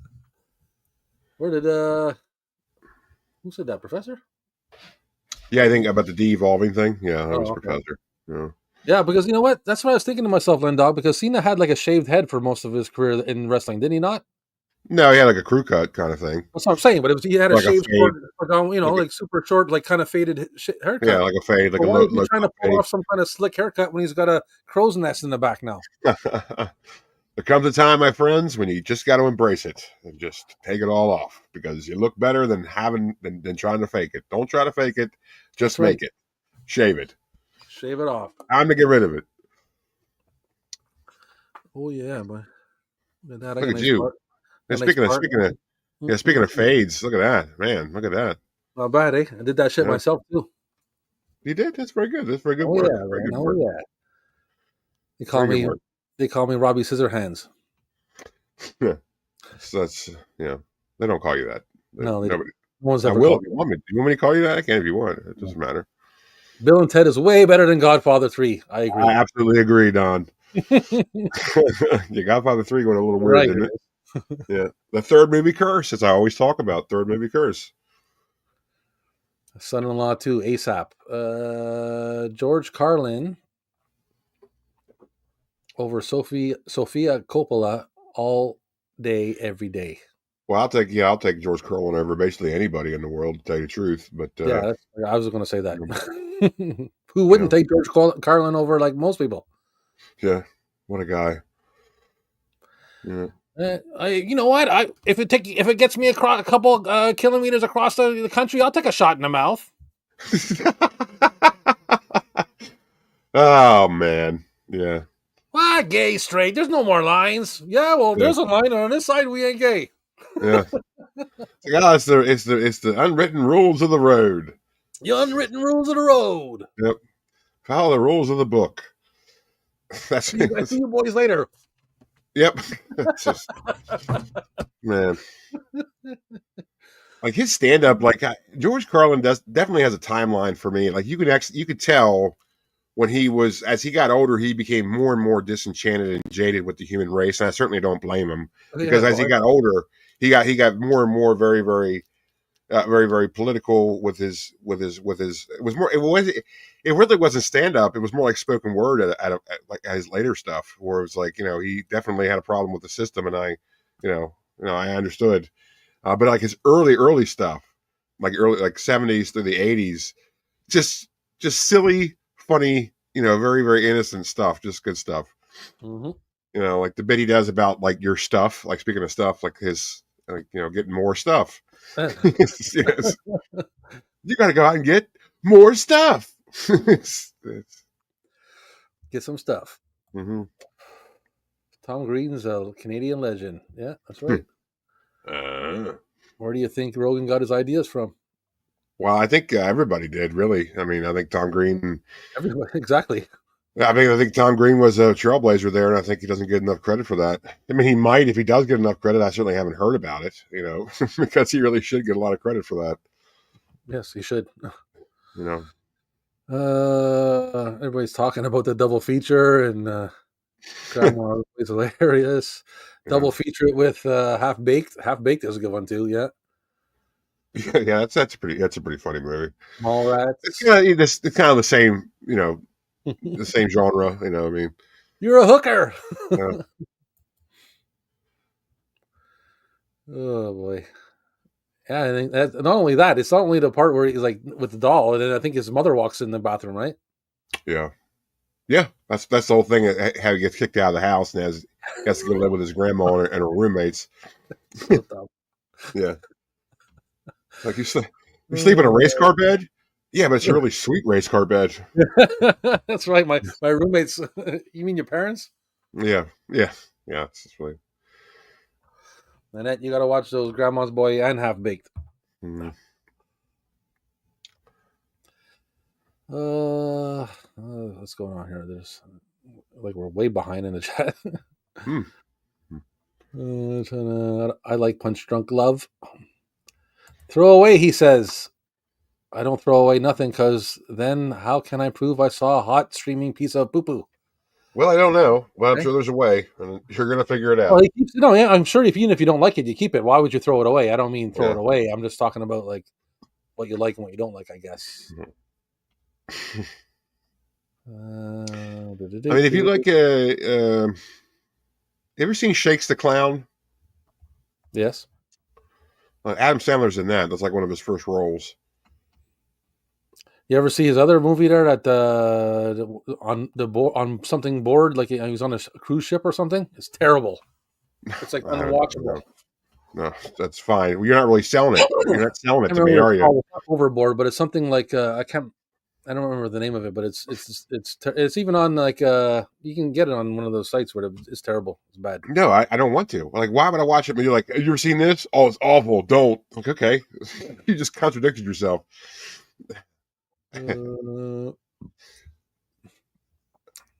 Where did who said that, Professor? Yeah, I think about the de-evolving thing. Yeah, that was Oh, okay. Professor. Yeah. Yeah, because you know what? That's what I was thinking to myself, Lendog, because Cena had like a shaved head for most of his career in wrestling, didn't he not? No, he had like a crew cut kind of thing. That's what I'm saying, but he had a Like a shaved fade. short, like super short, like kind of faded Yeah, haircut. like a fade, like So a why low, is he low trying cut to pull off some kind of slick haircut when he's got a crow's nest in the back now? fade. There comes a time, my friends, when you just got to embrace it and just take it all off because you look better than than trying to fake it. Don't try to fake it, just That's right. make it. Shave it. Shave it off. Time to get rid of it. Oh yeah, but look at that. I Look got a at nice you. part. And Got a nice part. speaking of fades, look at that, man. Look at that. Not bad, eh? I did that shit Yeah, myself too. you did. That's very good. That's very good Oh work. yeah, Very man. good Oh work. yeah. They call Very good me work. Robbie Scissorhands. Yeah. So that's They don't call you that. No, they don't. Nobody. No one's I ever will if called you me. want me. Do you want me to call you that? I can if you want. It No. doesn't matter. Bill and Ted is way better than Godfather 3. I I agree. absolutely agree, Don. You Godfather 3 going a little weird, Right. didn't it? Yeah. The third movie curse, as I always talk about, third movie curse. Son-in-law 2, ASAP. George Carlin over Sophia Coppola all day, every day. Well, I'll take George Carlin over basically anybody in the world, to tell you the truth. But Yeah, I was going to say that. you Who wouldn't know, take George Carlin over like most people? yeah, what a guy. Yeah. You know what? If it gets me across a couple kilometers across the country, I'll take a shot in the mouth. Oh man, yeah. Gay, straight. There's no more lines. Yeah, well, Yeah. there's a line on this side. We ain't gay. Yeah. It's the unwritten rules of the road. The unwritten rules of the road. Yep. Follow the rules of the book. I see you boys later. Yep. It's just, man. Like his stand up, George Carlin definitely has a timeline for me. Like you could tell when as he got older, he became more and more disenchanted and jaded with the human race. And I certainly don't blame him because as he got older, he got more and more very, very, very, very political with his. It was more. It really wasn't stand up. It was more like spoken word at his later stuff, where it was like he definitely had a problem with the system, and I understood. But like his early stuff, like early 70s through the 80s, just silly, funny, very, very innocent stuff, just good stuff. Mm-hmm. Like the bit he does about like your stuff, like speaking of stuff, like his, getting more stuff. Yes. You got to go out and get more stuff. Get some stuff. Mm-hmm. Tom Green's a Canadian legend. Yeah, that's right. Where do you think Rogan got his ideas from? Well, I think everybody did, really. I mean, I think Tom Green. Everybody, exactly. I think Tom Green was a trailblazer there, and I think he doesn't get enough credit for that. I mean, he might if he does get enough credit. I certainly haven't heard about it, because he really should get a lot of credit for that. Yes, he should. You know, Everybody's talking about the double feature, and Grandma is hilarious. Double feature it with Half Baked. Half Baked is a good one too. Yeah. yeah, that's a pretty funny movie. It's Mallrats. it's kind of the same, the same genre. I mean, You're a hooker. uh, Oh boy. Yeah, I think that not only that, it's not only the part where he's like with the doll, and then I think his mother walks in the bathroom, right? yeah, yeah. That's the whole thing. How he gets kicked out of the house and has to go live with his grandma and her roommates. So dumb. Yeah, like you sleep in a race car bed. Yeah, but it's a really sweet race car bed. That's right. My roommates. You mean your parents? Yeah, yeah, yeah. It's just really. Annette, you got to watch those Grandma's Boy and Half Baked. Mm. What's going on here? There's like we're way behind in the chat. Hmm. I like Punch Drunk Love. Throw away, he says. I don't throw away nothing because then how can I prove I saw a hot streaming piece of poo poo? Well, I don't know. Well, I'm Okay. sure there's a way, and you're gonna figure it Well, out. he keeps no, yeah. I'm sure even if you don't like it, you keep it. Why would you throw it away? I don't mean throw Yeah. it away. I'm just talking about like what you like and what you don't like. I guess. I mean, if you like, you ever seen Shakes the Clown? Yes. Adam Sandler's in that. That's like one of his first roles. You ever see his other movie there that on the board on something board like he was on a cruise ship or something? It's terrible. It's like I don't know. unwatchable. No, that's fine. You're not really selling it. You're not selling it I to remember me, what are it's you? called. It's not Overboard, but it's something like I don't remember the name of it, but it's even on like you can get it on one of those sites where it's terrible. It's bad. No, I don't want to. Like, why would I watch it? But you're like, have you ever seen this? Oh, it's awful. Don't. Like, okay. You just contradicted yourself.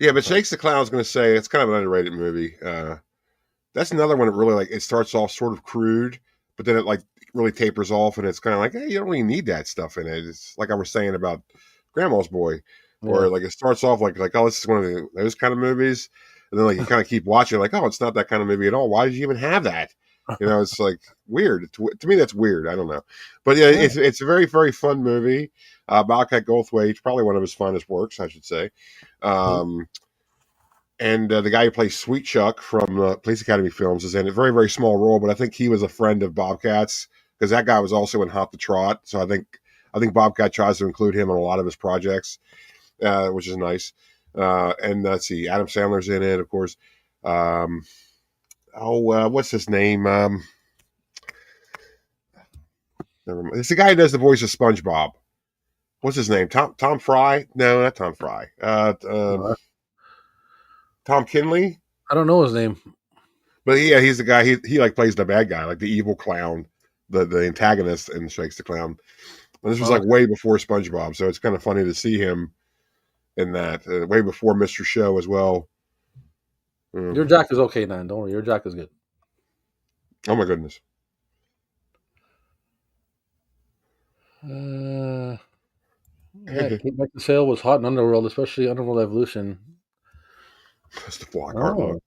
Yeah, but Shakes the Clown is going to say it's kind of an underrated movie. That's another one that really like it starts off sort of crude, but then it like really tapers off, and it's kind of like, hey, you don't really need that stuff in it. It's like I was saying about Grandma's Boy, where Yeah. like it starts off like oh, this is one of those kind of movies, and then like you kind of keep watching, like, oh, it's not that kind of movie at all. Why did you even have that? It's like weird. To me, that's weird. I don't know, but yeah, it's a very very fun movie. Bobcat Goldthwait, probably one of his finest works, I should say. And the guy who plays Sweet Chuck from Police Academy films is in a very, very small role, but I think he was a friend of Bobcat's because that guy was also in Hot to Trot. So I think Bobcat tries to include him in a lot of his projects, which is nice. And let's see, Adam Sandler's in it, of course. What's his name? Never mind. It's the guy who does the voice of SpongeBob. What's his name? Tom Fry? No, not Tom Fry. Tom Kinley. I don't know his name. But yeah, he's the guy. He like plays the bad guy, like the evil clown, the antagonist in Shakes the Clown. And this was like way before SpongeBob, so it's kind of funny to see him in that. Way before Mr. Show as well. Your Jack is okay, man. Don't worry. Your Jack is good. Oh my goodness. Yeah, Kate Beckinsale was hot in Underworld, especially Underworld Evolution. That's the flock heart.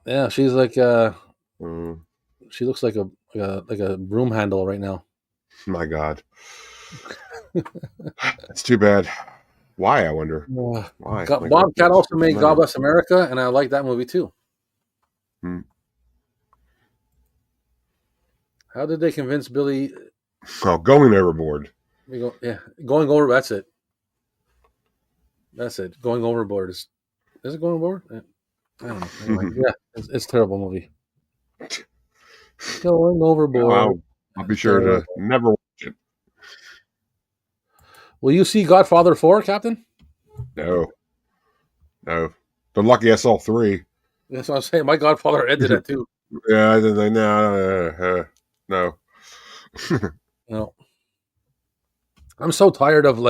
Yeah, she's like she looks like a broom handle right now. My God. It's too bad. Why, I wonder? Why? Bobcat also made God Bless America, and I like that movie too. How did they convince Billy? Oh, Going Overboard. Going over. That's it. That's it. Going Overboard is it Going Overboard? I don't know. Anyway, yeah, it's a terrible movie. Going Overboard. I'll be sure to never watch it. Will you see Godfather 4, Captain? No. But lucky I saw 3. That's what I'm saying. My Godfather ended it too. Yeah, no. No. I'm so tired of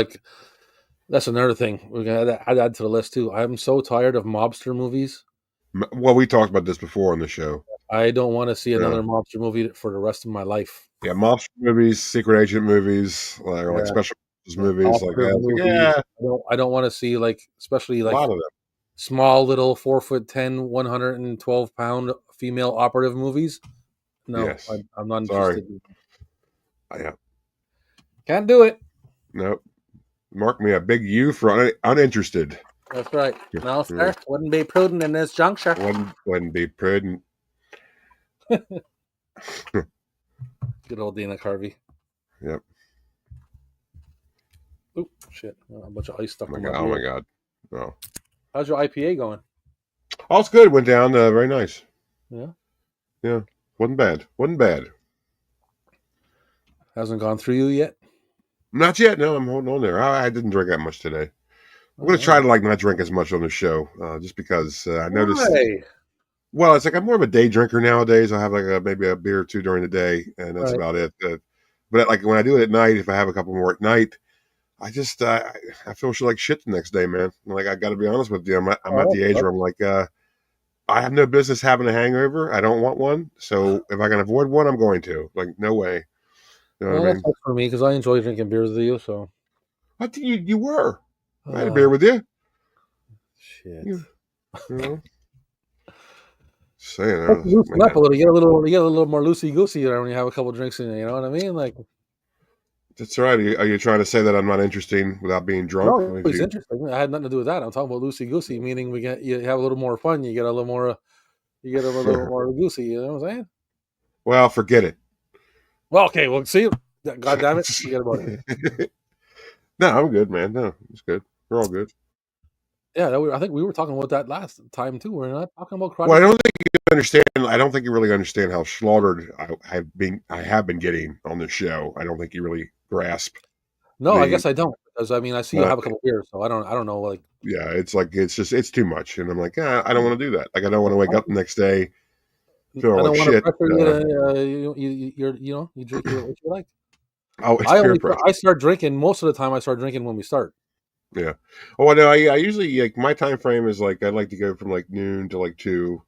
that's another thing we're gonna add to the list too. I'm so tired of mobster movies. Well, we talked about this before on the show. I don't want to see Yeah. another mobster movie for the rest of my life. Yeah, mobster movies, secret agent movies, like Yeah, special forces yeah. movies, like Operative that. It's like, movies. yeah, I don't want to see especially a lot of them. small little 4'10", 112-pound female operative movies. No, Yes. I'm not Sorry. interested. Yeah. Can't do it. Nope. Mark me a big U for uninterested. That's right. No, Yeah. sir. Wouldn't be prudent in this juncture. Wouldn't be prudent. Good old Dana Carvey. Yep. Oop, shit. A bunch of ice stuck on my Oh my beard. God. Oh. How's your IPA going? All's good. Went down. Very nice. Yeah. Yeah. Wasn't bad. Wasn't bad. Hasn't gone through you yet? Not yet. No, I'm holding on there. I didn't drink that much today. I'm going to try to not drink as much on the show, just because I noticed. Why? Well, it's like I'm more of a day drinker nowadays. I'll have maybe a beer or two during the day, and that's Right. about it. But like when I do it at night, if I have a couple more at night, I just I feel like shit the next day, man. Like I got to be honest with you, I'm at the age where I'm like, I have no business having a hangover. I don't want one. So if I can avoid one, I'm going to. Like no way. You know Well, what I that's mean? not for me because I enjoy drinking beers with you. So. I think you were. I had a beer with you. Shit. You know. Saying Loosen up a little. You get a little more loosey goosey there when you have a couple drinks in you. You know what I mean? Like, that's right. Are you trying to say that I'm not interesting without being drunk? no, it's interesting. I had nothing to do with that. I'm talking about loosey goosey, meaning you have a little more fun. You get a little more. You get a little more goosey. You know what I'm saying? Well, forget it. Well, okay. Well, see, God damn it, forget about it. No, I'm good, man. No, it's good. We're all good. Yeah, I think we were talking about that last time too. We're not talking about karate. Well, I don't think you understand. I don't think you really understand how slaughtered I have been getting on this show. I don't think you really grasp. No, I guess I don't because I mean I see you uh, have a couple beers, so I don't know like. Yeah, it's too much, and I'm like, I don't want to do that. Like, I don't want to wake up the next day feeling I like don't want to shit. pressure you to you drink what you like. Oh, it's peer pressure. I start drinking most of the time. I start drinking when we start. Yeah. Oh, I know. I usually like my time frame is like I like to go from like noon to like 2.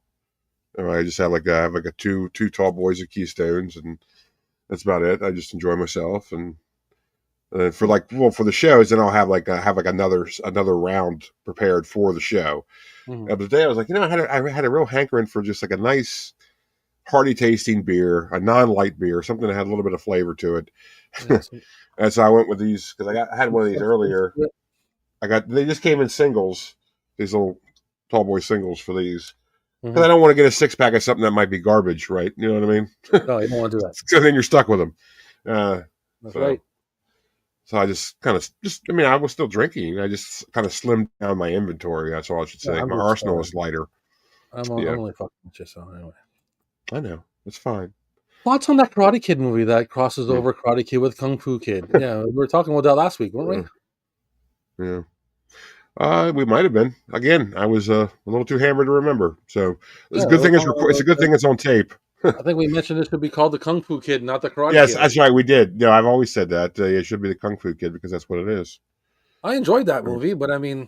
Or I just have I have a two tall boys of Keystones, and that's about it. I just enjoy myself, and for for the shows, then I'll have another round prepared for the show. Mm-hmm. But today I was like, I had a real hankering for just like a nice hearty tasting beer, a non-light beer, something that had a little bit of flavor to it. Yeah, and so I went with these because I had one of these earlier. They just came in singles, these little tall boy singles for these. Because I don't want to get a 6-pack of something that might be garbage, right? You know what I mean? No, you don't want to do that. So then you're stuck with them. That's right. So I just I was still drinking. I just kind of slimmed down my inventory. That's all I should say. Yeah, my arsenal is lighter. I'm only fucking with you, so anyway. I know. It's fine. Thoughts on that Karate Kid movie that crosses over Karate Kid with Kung Fu Kid? Yeah, we were talking about that last week, weren't we? Yeah. We might have been. Again, I was a little too hammered to remember. So it's a good thing it's a good thing it's on tape. I think we mentioned it should be called the Kung Fu Kid, not the Karate Kid. Yes, that's right. We did. Yeah, I've always said that. It should be the Kung Fu Kid because that's what it is. I enjoyed that movie, but I mean,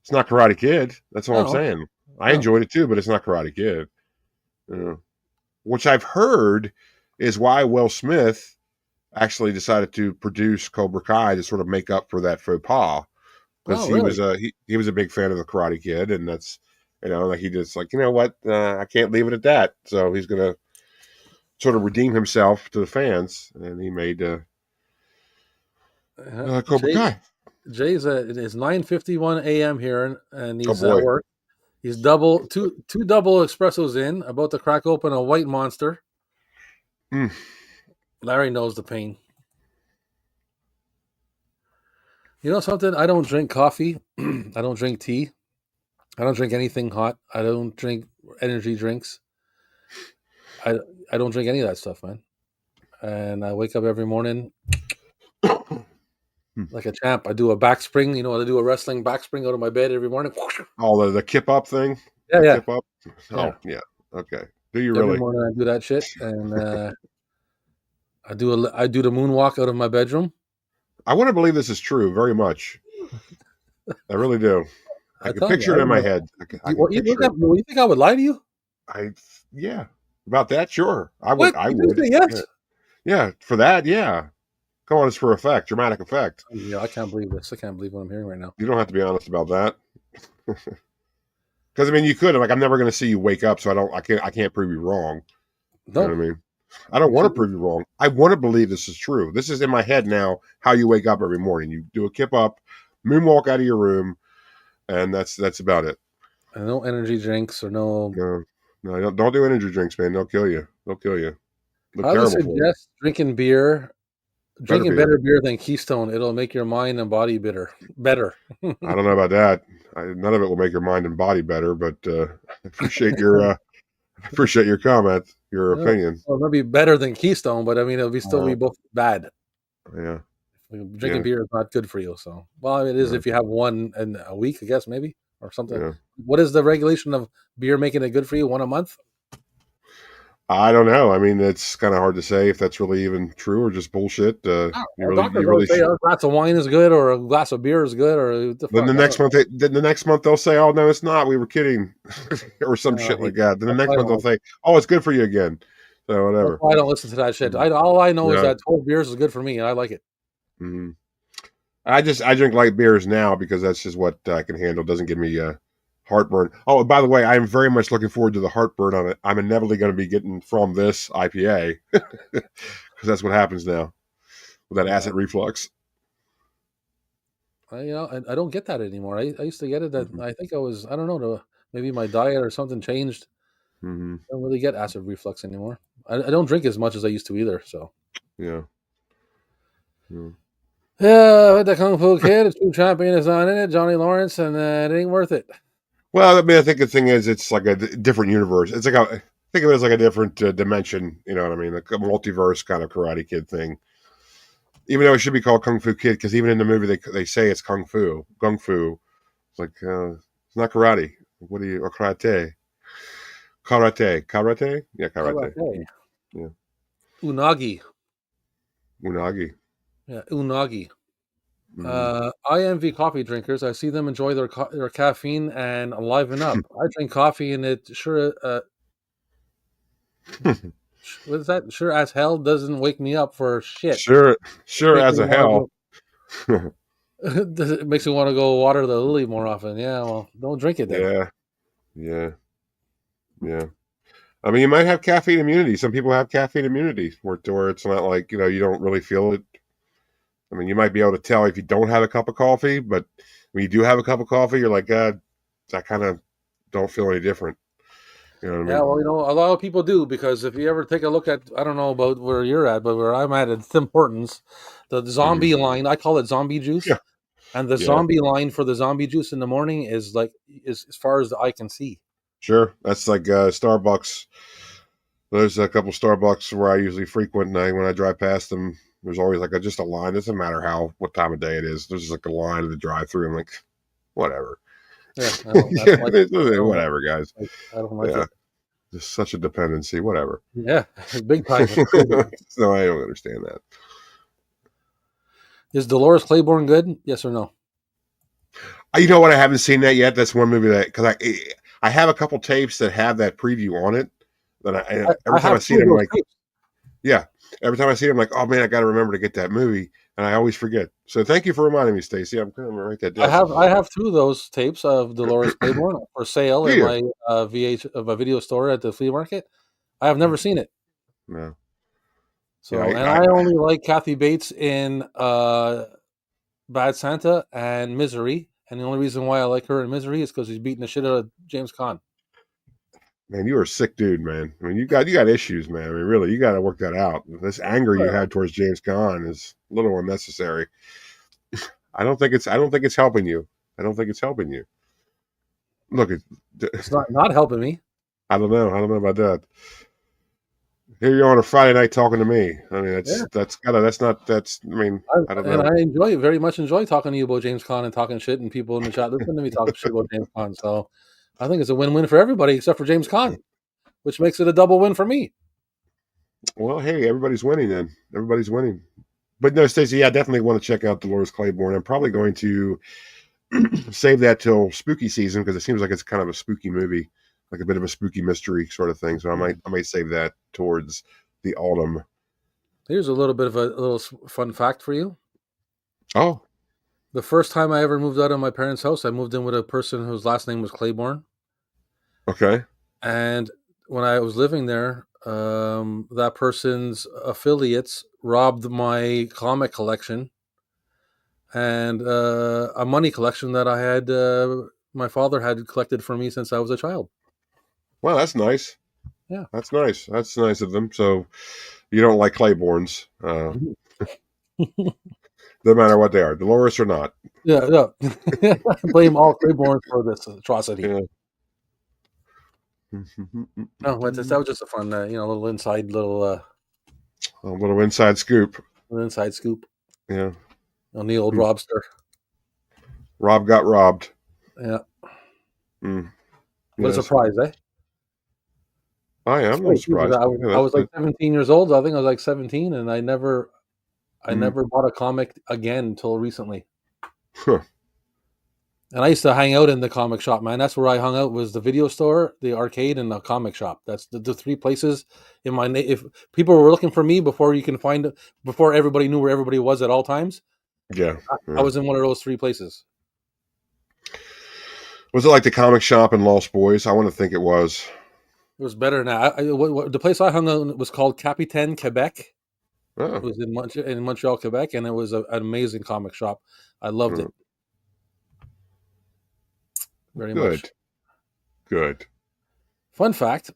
it's not Karate Kid. That's all I'm saying. I enjoyed it too, but it's not Karate Kid. Which I've heard is why Will Smith actually decided to produce Cobra Kai to sort of make up for that faux pas. Because he was a big fan of the Karate Kid, and that's like he just like what I can't leave it at that. So he's gonna sort of redeem himself to the fans, and he made Cobra Kai. Jay's it is 9:51 a.m. here, and he's at work. He's two double espressos in, about to crack open a white monster. Larry knows the pain. You know something? I don't drink coffee. I don't drink tea. I don't drink anything hot. I don't drink energy drinks. I don't drink any of that stuff, man. And I wake up every morning like a champ. I do a back spring. I do a wrestling back spring out of my bed every morning. Oh, the kip up thing? Yeah. Kip up? Oh, yeah. Okay. Do you every really? Every morning I do that shit. And I do the moonwalk out of my bedroom. I want to believe this is true very much. I really do. I I'm can telling you, picture I it in don't my know. head. I can What you look picture at? it. You think I would lie to you? I yeah. About that, sure. I would. What I you do would. say Yeah. yes? Yeah. For that, yeah. Come on, it's for effect, dramatic effect. Yeah, I can't believe this. I can't believe what I'm hearing right now. You don't have to be honest about that. Because I mean, you could. Like, I'm never going to see you wake up, so I can't prove you wrong. You know No, what I mean? I don't want to prove you wrong. I want to believe this is true. This is in my head now. How you wake up every morning? You do a kip up, moonwalk out of your room, and that's about it. and no energy drinks or no. No, no, don't do energy drinks, man. They'll kill you. They'll kill you. Look I would terrible for you. suggest drinking beer, Better drinking beer. better beer than Keystone. It'll make your mind and body better. I don't know about that. None of it will make your mind and body better, but I appreciate your comment, your No, opinion. well, it'll be better than Keystone, but I mean, it'll be still be Uh, both bad. yeah, Drinking yeah, beer is not good for you. So, well, it is yeah, if you have one in a week, I guess maybe or something. yeah. What is the regulation of beer making it good for you? One a month? I don't know. I mean, it's kind of hard to say if that's really even true or just bullshit. Well, doctors always say a glass of wine is good or a glass of beer is good or the Then fuck. I don't the next month they'll say, "Oh no, it's not. We were kidding," or some know. shit like that. Then the That's next why I month they'll don't. say, "Oh, it's good for you again." So That's whatever. why I don't listen to that shit. Mhm. All I know is Yeah. that 12 beers is good for me, and I like it. Mhm. I drink light beers now because that's just what I can handle. Doesn't give me heartburn. Oh, and by the way, I am very much looking forward to the heartburn on it. I'm inevitably going to be getting from this IPA because that's what happens now with that Yeah, acid reflux. I don't get that anymore. I used to get it. That Hmm. I think I don't know. Maybe my diet or something changed. Hmm. I don't really get acid reflux anymore. I don't drink as much as I used to either. So Yeah. Yeah. yeah, the Kung Fu Kid, the true champion is not in it. Johnny Lawrence, and it ain't worth it. Well, I mean, I think the thing is, it's like a different universe. It's like think of it as like a different dimension. You know what I mean? Like a multiverse kind of Karate Kid thing. Even though it should be called Kung Fu Kid, because even in the movie they say it's Kung Fu. Kung Fu. It's like it's not karate. What do you or karate? Karate? Yeah, karate. Karate, Yeah, unagi, unagi. yeah, unagi. Mm. I envy coffee drinkers. I see them enjoy their caffeine and liven up. I drink coffee and it sure what is that? Sure as hell doesn't wake me up for shit. Sure, It sure makes as me a want hell. to go. It makes me want to go water the lily more often. Yeah, well, don't drink it then. Yeah, yeah, yeah. I mean, you might have caffeine immunity. Some people have caffeine immunity, where it's not like you don't really feel it. I mean, you might be able to tell if you don't have a cup of coffee, but when you do have a cup of coffee, you're like, God, I kind of don't feel any different. You know what I Yeah, mean? well, a lot of people do because if you ever take a look at, I don't know about where you're at, but where I'm at, it's importance. The Hmm. zombie line, I call it zombie juice, Yeah, and the yeah, zombie line for the zombie juice in the morning is as far as the eye can see. sure. That's like Starbucks. There's a couple Starbucks where I usually frequent, and when I drive past them, there's always like just a line. It doesn't matter what time of day it is. There's just like a line at the drive-through. I'm like, whatever. Yeah, I Yeah, don't like it. I don't whatever, guys. I don't like Yeah, it. just such a dependency. Whatever. Yeah, big time. No, I don't understand that. Is Dolores Claiborne good? Yes or no? You know what? I haven't seen that yet. That's one movie that because I have a couple tapes that have that preview on it. That I every time I have see two it, of I'm those like, tapes. yeah. Every time I see it, I'm like, oh man, I got to remember to get that movie, and I always forget. So thank you for reminding me, Stacey. I'm going to write that down. I have two of those tapes of Dolores Claiborne for sale Do in you? my VH of a video store at the flea market. I have never seen it. No. Yeah. So, and I only like Kathy Bates in Bad Santa and Misery, and the only reason why I like her in Misery is because he's beating the shit out of James Caan. Man, you are a sick dude, man. I mean, you got issues, man. I mean, really, you got to work that out. This anger you have towards James Caan is a little unnecessary. I don't think it's helping you. I don't think it's helping you. Look, It's not helping me. I don't know. I don't know about that. Here you're on a Friday night talking to me. I mean, Yeah, I mean, I don't and know. I very much enjoy talking to you about James Caan and talking shit, and people in the chat listen to me talk shit about James Caan. So, I think it's a win-win for everybody except for James Caan, which makes it a double win for me. Well, hey, everybody's winning then. Everybody's winning. But no, Stacey, yeah, I definitely want to check out Dolores Claiborne. I'm probably going to save that till spooky season because it seems like it's kind of a spooky movie, like a bit of a spooky mystery sort of thing. So I might save that towards the autumn. Here's a little bit of a little fun fact for you. Oh, The first time I ever moved out of my parents' house, I moved in with a person whose last name was Claiborne. okay. And when I was living there, that person's affiliates robbed my comic collection and a money collection that I had, my father had collected for me since I was a child. Well, that's nice. Yeah. That's nice. That's nice of them. So you don't like Claibornes, no matter what they are, Dolores or not. Yeah. Blame all Claiborne for this atrocity. Yeah. No, but that was just a fun, little inside, A little inside scoop. little inside scoop Yeah. on the old Robster. Rob got robbed. Yeah. Mm. What a Yes. surprise, eh? I am. I'm surprised. I was like 17 years old. I think I was like 17, and I never bought a comic again until recently. Huh. And I used to hang out in the comic shop, man. That's where I hung out, was the video store, the arcade, and the comic shop. That's the three places in my if people were looking for me before everybody knew where everybody was at all times. Yeah. I was in one of those three places. Was it like the comic shop in Lost Boys? I want to think it was. It was better now. The place I hung out was called Capitaine Quebec. Oh. It was in Montreal, Quebec, and it was an amazing comic shop. I loved it very much. Good. Fun fact: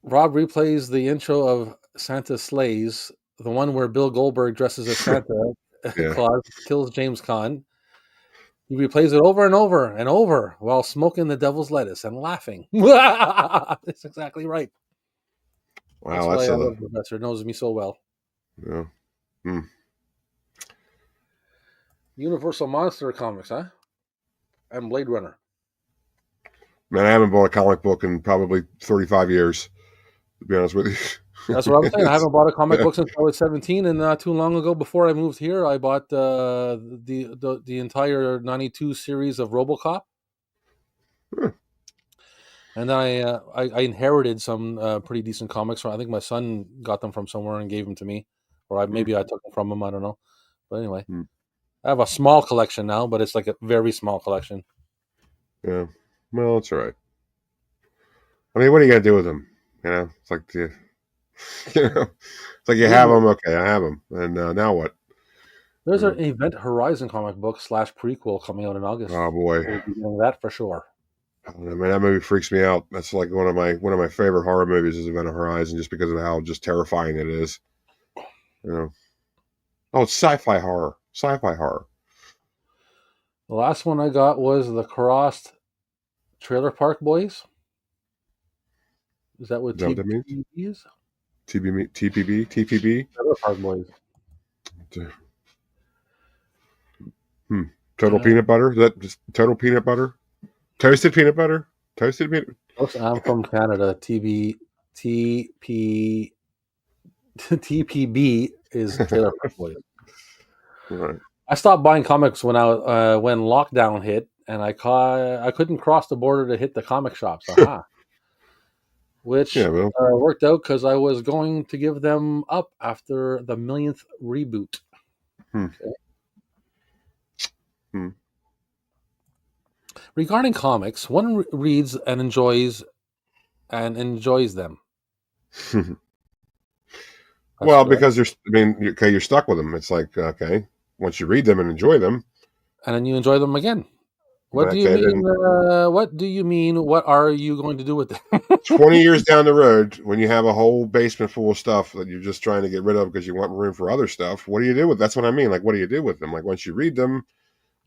Rob replays the intro of Santa Slays, the one where Bill Goldberg dresses as Santa Yeah. Claus kills James Caan. He replays it over and over and over while smoking the devil's lettuce and laughing. That's exactly right. Wow, That's why I love the professor. Knows me so well. Yeah. Hmm. Universal Monster comics, huh? And Blade Runner. Man, I haven't bought a comic book in probably 35 years, to be honest with you. That's what I'm saying. I haven't bought a comic book since I was 17, and not too long ago, before I moved here, I bought the entire 92 series of RoboCop. And then I inherited some pretty decent comics. I think my son got them from somewhere and gave them to me, or maybe I took them from him. I don't know. But anyway, I have a small collection now, but it's like a very small collection. Yeah. Well, it's all right. I mean, what are you gonna do with them? You know, it's like it's like you have them. Okay, I have them, and now what? There's an Event Horizon comic book / prequel coming out in August. Oh boy, we'll be doing that for sure. I don't know, man, that movie freaks me out. That's like one of my favorite horror movies is Event Horizon, just because of how just terrifying it is. You know, oh, it's sci-fi horror. Sci-fi horror. The last one I got was the Crossed Trailer Park Boys. Is that what TPB is? TPB? Trailer Park Boys. Total peanut butter? Is that just total peanut butter? Toasted peanut butter? Toasted peanut. I'm from Canada. TPB is Trailer Park Boys. Right. I stopped buying comics when lockdown hit, and I couldn't cross the border to hit the comic shops. Which worked out because I was going to give them up after the 1,000,000th reboot. Okay. Regarding comics, one reads and enjoys them. Well, because you're stuck with them. It's like, okay, once you read them and enjoy them, and then you enjoy them again. What do you mean? What do you mean? What are you going to do with them? 20 years down the road, when you have a whole basement full of stuff that you're just trying to get rid of because you want room for other stuff, what do you do with? That's what I mean. Like, what do you do with them? Like, once you read them,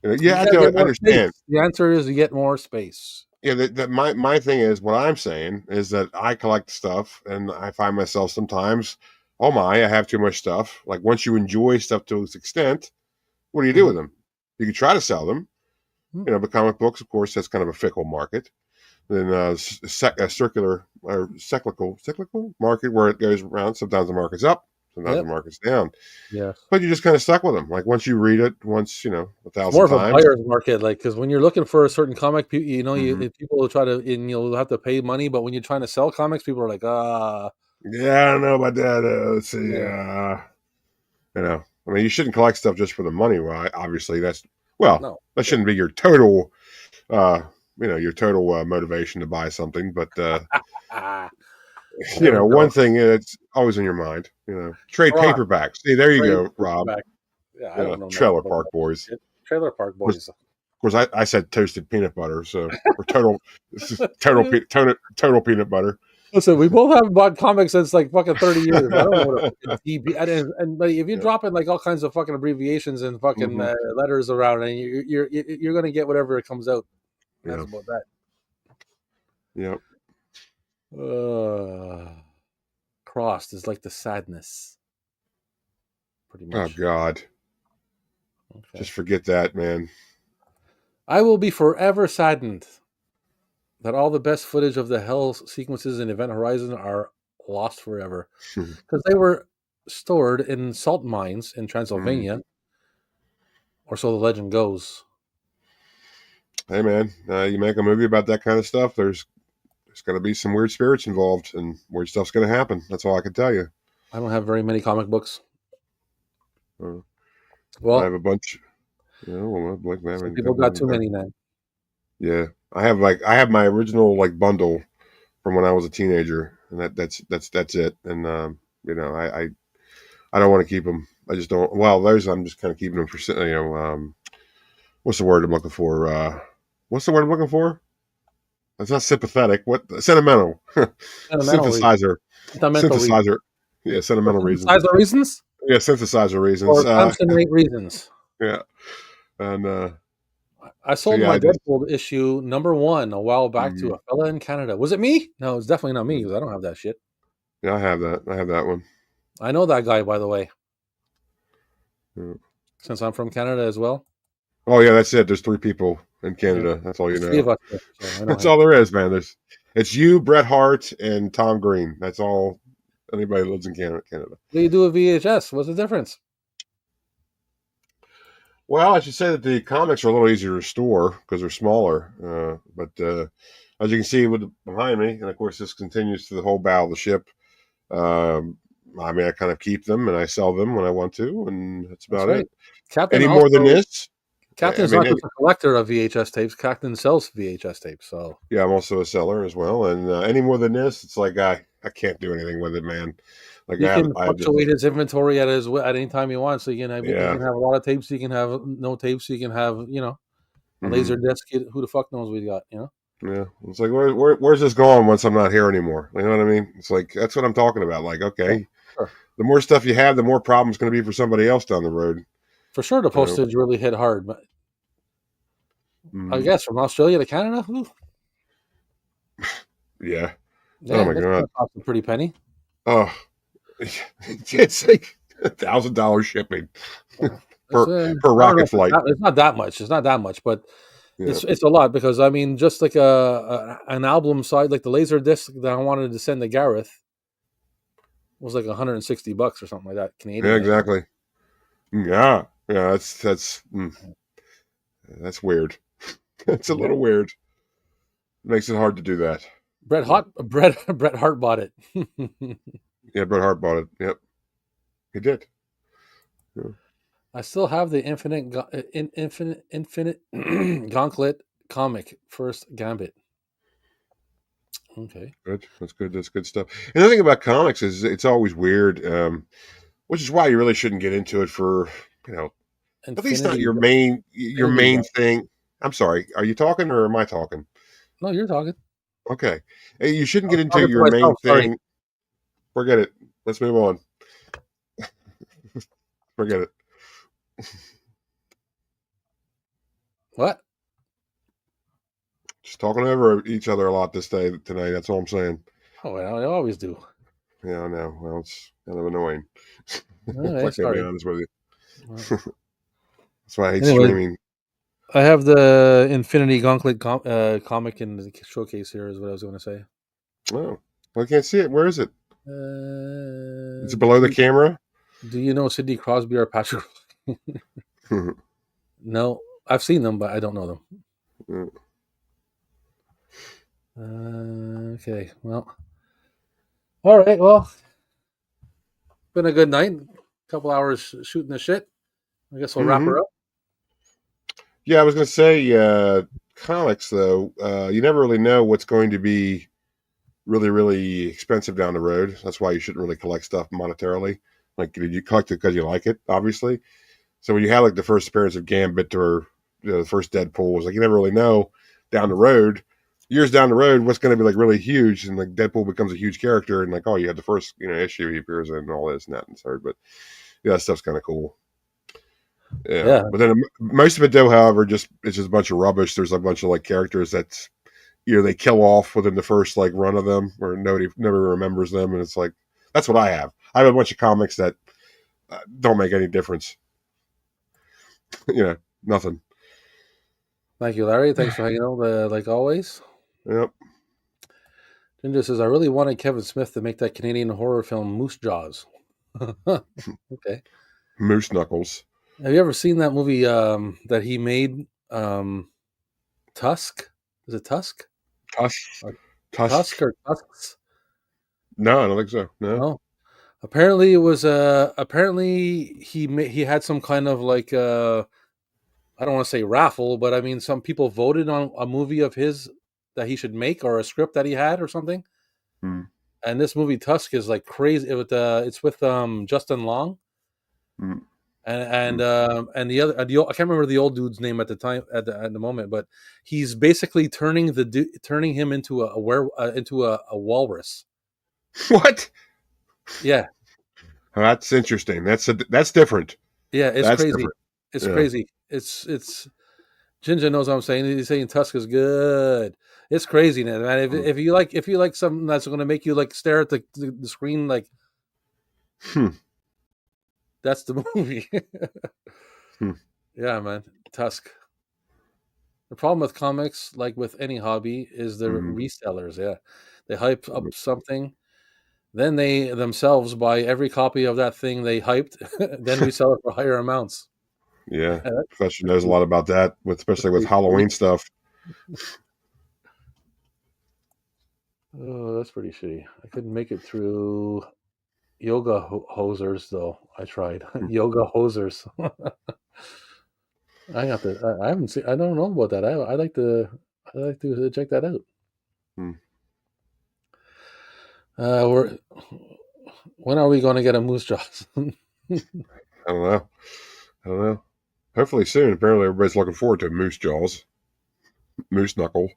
you have to understand. Space. The answer is you get more space. Yeah, my thing is, what I'm saying is that I collect stuff, and I find myself sometimes, oh my, I have too much stuff. Like, once you enjoy stuff to its extent, what do you do with them? You can try to sell them. But comic books, of course, that's kind of a fickle market. then a circular or cyclical market where it goes around. Sometimes the market's up, sometimes Yep. the market's down. Yes. But you just kind of stuck with them. Like once you read it once, you know, It's 1,000 more of a times. buyer's market, like because when you're looking for a certain comic, you know, Mhm. people will try to, and you'll have to pay money. But when you're trying to sell comics, people are like, Yeah, I don't know about that. Let's see. yeah, You know, I mean, you shouldn't collect stuff just for the money. Right? Obviously, well, no, that shouldn't be your total, uh, your total motivation to buy something. But ah, you never know, one know. thing that's always in your mind. You know, trade Rock, paperbacks. See, there you trade go, Rob. paperback. Yeah, I Yeah, don't know nothing Trailer about Park that Boys. shit. Trailer Park Of Boys. course, I said toasted peanut butter. So or total, this is total peanut butter. Listen, we both haven't bought comics since like fucking 30 years. I don't know what a fucking DB and but if you Yeah. drop in like all kinds of fucking abbreviations and fucking Hmm. letters around, and you're gonna get whatever it comes out. That's Yeah. about that. Yep. Crossed is like the sadness, pretty Oh much. God. Okay. Just forget that, man. I will be forever saddened that all the best footage of the hell sequences in Event Horizon are lost forever because they were stored in salt mines in Mhm. Transylvania, or so the legend goes. Hey, man, you make a movie about that kind of stuff. There's going to be some weird spirits involved, and weird stuff's going to happen. That's all I can tell you. I don't have very many comic books. Uh, I Well, have a bunch. Well, like I some mean, a people couple got of them too there. many, man. Yeah, I have my original like bundle from when I was a teenager, and that's it. And I don't want to keep them. I just don't. Well, those I'm just kind of keeping them for what's the word I'm looking for? What's the word I'm looking for? It's not sympathetic. What sentimental? Sentimental reasons. Synthesizer. Sentimental reasons. Synthesizer. Yeah, For sentimental reasons. synthesizer reasons? Yeah, synthesizer reasons. Or Clemsonite reasons? Yeah, and I so sold yeah, my I just Deadpool issue #1 a while back to mhm. a fella in Canada. Was it me? No, it's definitely not me because I don't have that shit. Yeah, I have that. I have that one. I know that guy, by the way, Yeah. since I'm from Canada as well. Oh yeah, that's it. There's 3 people in Yeah. Canada. That's all you There's three know. of us here, so I know That's him. all there is, man. It's you, Bret Hart, and Tom Green. That's all anybody who lives in Canada. What do you do with VHS? What's the difference? Well, I should say that the comics are a little easier to store because they're smaller. But as you can see with behind me, and of course this continues to the whole bow of the ship. Um, I mean, I kind of keep them and I sell them when I want to, and that's That's about right. it. Captain Any more than also this? I Captain's mean, not just a collector of VHS tapes. Captain sells VHS tapes, so yeah, I'm also a seller as well. And any more than this, it's like I can't do anything with it, man. Like he can I have this. fluctuate his inventory at any time he wants. So you Yeah. can have a lot of tapes. You can have no tapes. You can have a Hmm. laser disc. Who the fuck knows what you got? Yeah, it's like where's this going once I'm not here anymore? You know what I mean? It's like that's what I'm talking about. Like, Yeah, okay, sure. the more stuff you have, the more problems going to be for somebody else down the road. For sure, the You know? postage really hit hard. But I Mhm. guess from Australia to Canada, ooh, Yeah. Oh yeah, my that's god. gonna cost a pretty penny. Oh, it's like $1,000 shipping It's, per I don't know rocket if it's, flight. it's not that much. It's not that much, but Yeah. it's a lot because I mean, just like an album side, like the laser disc that I wanted to send to Gareth was like $160 or something like that, Yeah. Canadian. Exactly. Yeah. Yeah. That's weird. That's a Yeah, little weird. Makes it hard to do that. Yeah. Bret Hart bought it. Yeah. Bret Hart bought it. Yep. He did. Yeah. I still have the infinite Gauntlet comic, First Gambit. Okay, Good. That's good. That's good stuff. And the thing about comics is it's always weird, which is why you really shouldn't get into it for, you know, at least not Infinity your Infinity main Gauntlet. thing. I'm sorry. Are you talking or am I talking? No, you're talking. Okay. Hey, you shouldn't I get was into talking to your main myself. Sorry. thing. Forget it. Let's move on. Forget it. What? Just talking over each other a lot this day tonight. That's all I'm saying. Oh, well, I always do. Yeah, I know. Well, it's kind of annoying. All If right, I can be sorry. honest with you. Well, That's why I hate anyway, streaming. I have the Infinity Gauntlet comic in the showcase here. Is what I was going to say. Oh, well, I can't see it. Where is it? Is it below the Do camera? you know Sidney Crosby or Patrick? No, I've seen them, but I don't know them. Okay, well, all right. Well, been a good night. A couple hours shooting the shit. I guess we'll wrap her up. Yeah, I was going to say comics, though. You never really know what's going to be really, really expensive down the road. That's why you shouldn't really collect stuff monetarily. Like, you collect it because you like it, obviously. So when you have, like, the first appearance of Gambit or the first Deadpool, it's like you never really know down the road, years down the road, what's going to be, like, really huge. And, like, Deadpool becomes a huge character. And, like, oh, you had the first, issue he appears in and all this and that and third. But, yeah, that stuff's kind of cool. Yeah. But then most of it, though, however, it's just a bunch of rubbish. There's a bunch of, like, characters that's, they kill off within the first, like, run of them, or nobody never remembers them. And it's like, that's what I have. I have a bunch of comics that don't make any difference. Nothing. Thank you, Larry. Thanks for hanging out, like always. Yep. Ginger says, I really wanted Kevin Smith to make that Canadian horror film Moose Jaws. Okay. Moose Knuckles. Have you ever seen that movie that he made, Tusk? Is it Tusk? Tusk or Tusks? No, I don't think so. No. Apparently it was apparently he had some kind of like I don't want to say raffle, but I mean some people voted on a movie of his that he should make, or a script that he had or something. And this movie Tusk is like crazy. It's with Justin Long. And the other, I can't remember the old dude's name at the time at the moment, but he's basically turning him into a walrus. What? Yeah, that's interesting. That's different. Yeah, it's crazy. Different. It's crazy. It's Ginger knows what I'm saying. He's saying Tusk is good. It's crazy, man. If you like something that's going to make you like stare at the screen, like, that's the movie. Yeah, man. Tusk. The problem with comics, like with any hobby, is the resellers. Yeah, they hype up something, then they themselves buy every copy of that thing they hyped, then resell it for higher amounts. Yeah, Professor knows a lot about that, especially with Halloween stuff. Oh, that's pretty shitty. I couldn't make it through Yoga Hosers, though. I tried. Yoga Hosers. I haven't seen. I don't know about that. I like to check that out. When are we going to get a Moose Jaws? I don't know. Hopefully soon. Apparently everybody's looking forward to Moose Jaws. Moose Knuckle.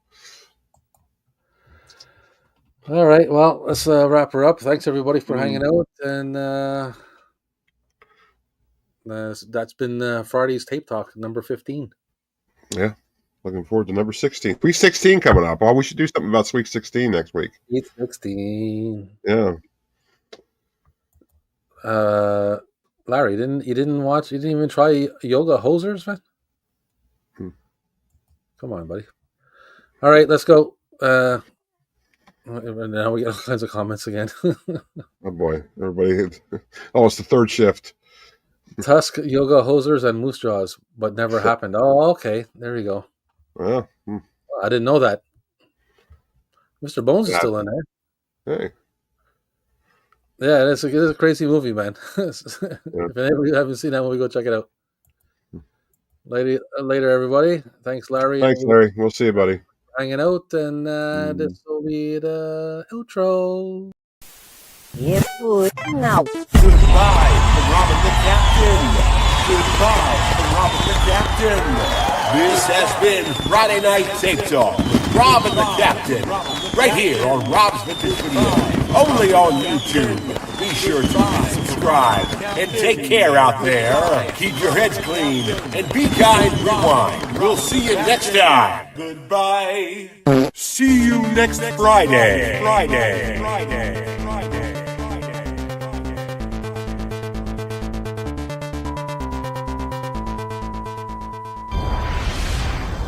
All right. Well, let's wrap her up. Thanks everybody for hanging out, and that's been Friday's Tape Talk number 15. Yeah. Looking forward to number 16. Week 16 coming up. Oh, we should do something about Week 16 next week. Week 16. Yeah. Larry, you didn't even try Yoga Hosers, man? Come on, buddy. All right, let's go. Now we get all kinds of comments again. Oh boy, everybody! Oh, it's the third shift. Tusk, Yoga Hosers, and Moose Jaws, but never happened. Oh, okay, there you go. Well, I didn't know that. Mr. Bones is still in there. Hey. Yeah, it's a crazy movie, man. If you haven't seen that movie, go check it out. Later, everybody. Thanks, Larry. Thanks, Larry. We'll see you, buddy. Hanging out, and this will be the outro. Yeah, boy. Now. Goodbye from Robin the Captain. Goodbye from Robin the Captain. This has been Friday-Nite Tape Talk with Robin the Captain. Right here on Rob's Vintage Video. Only on YouTube. Be sure to subscribe. And take care out there. Keep your heads clean. And be kind, rewind. We'll see you next time. Goodbye. See you next Friday.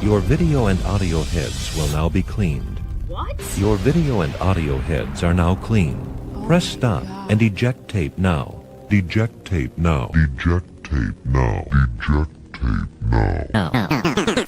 Your video and audio heads will now be cleaned. What? Your video and audio heads are now clean. Press stop and eject tape now. Eject tape now. Eject tape now. Eject tape now.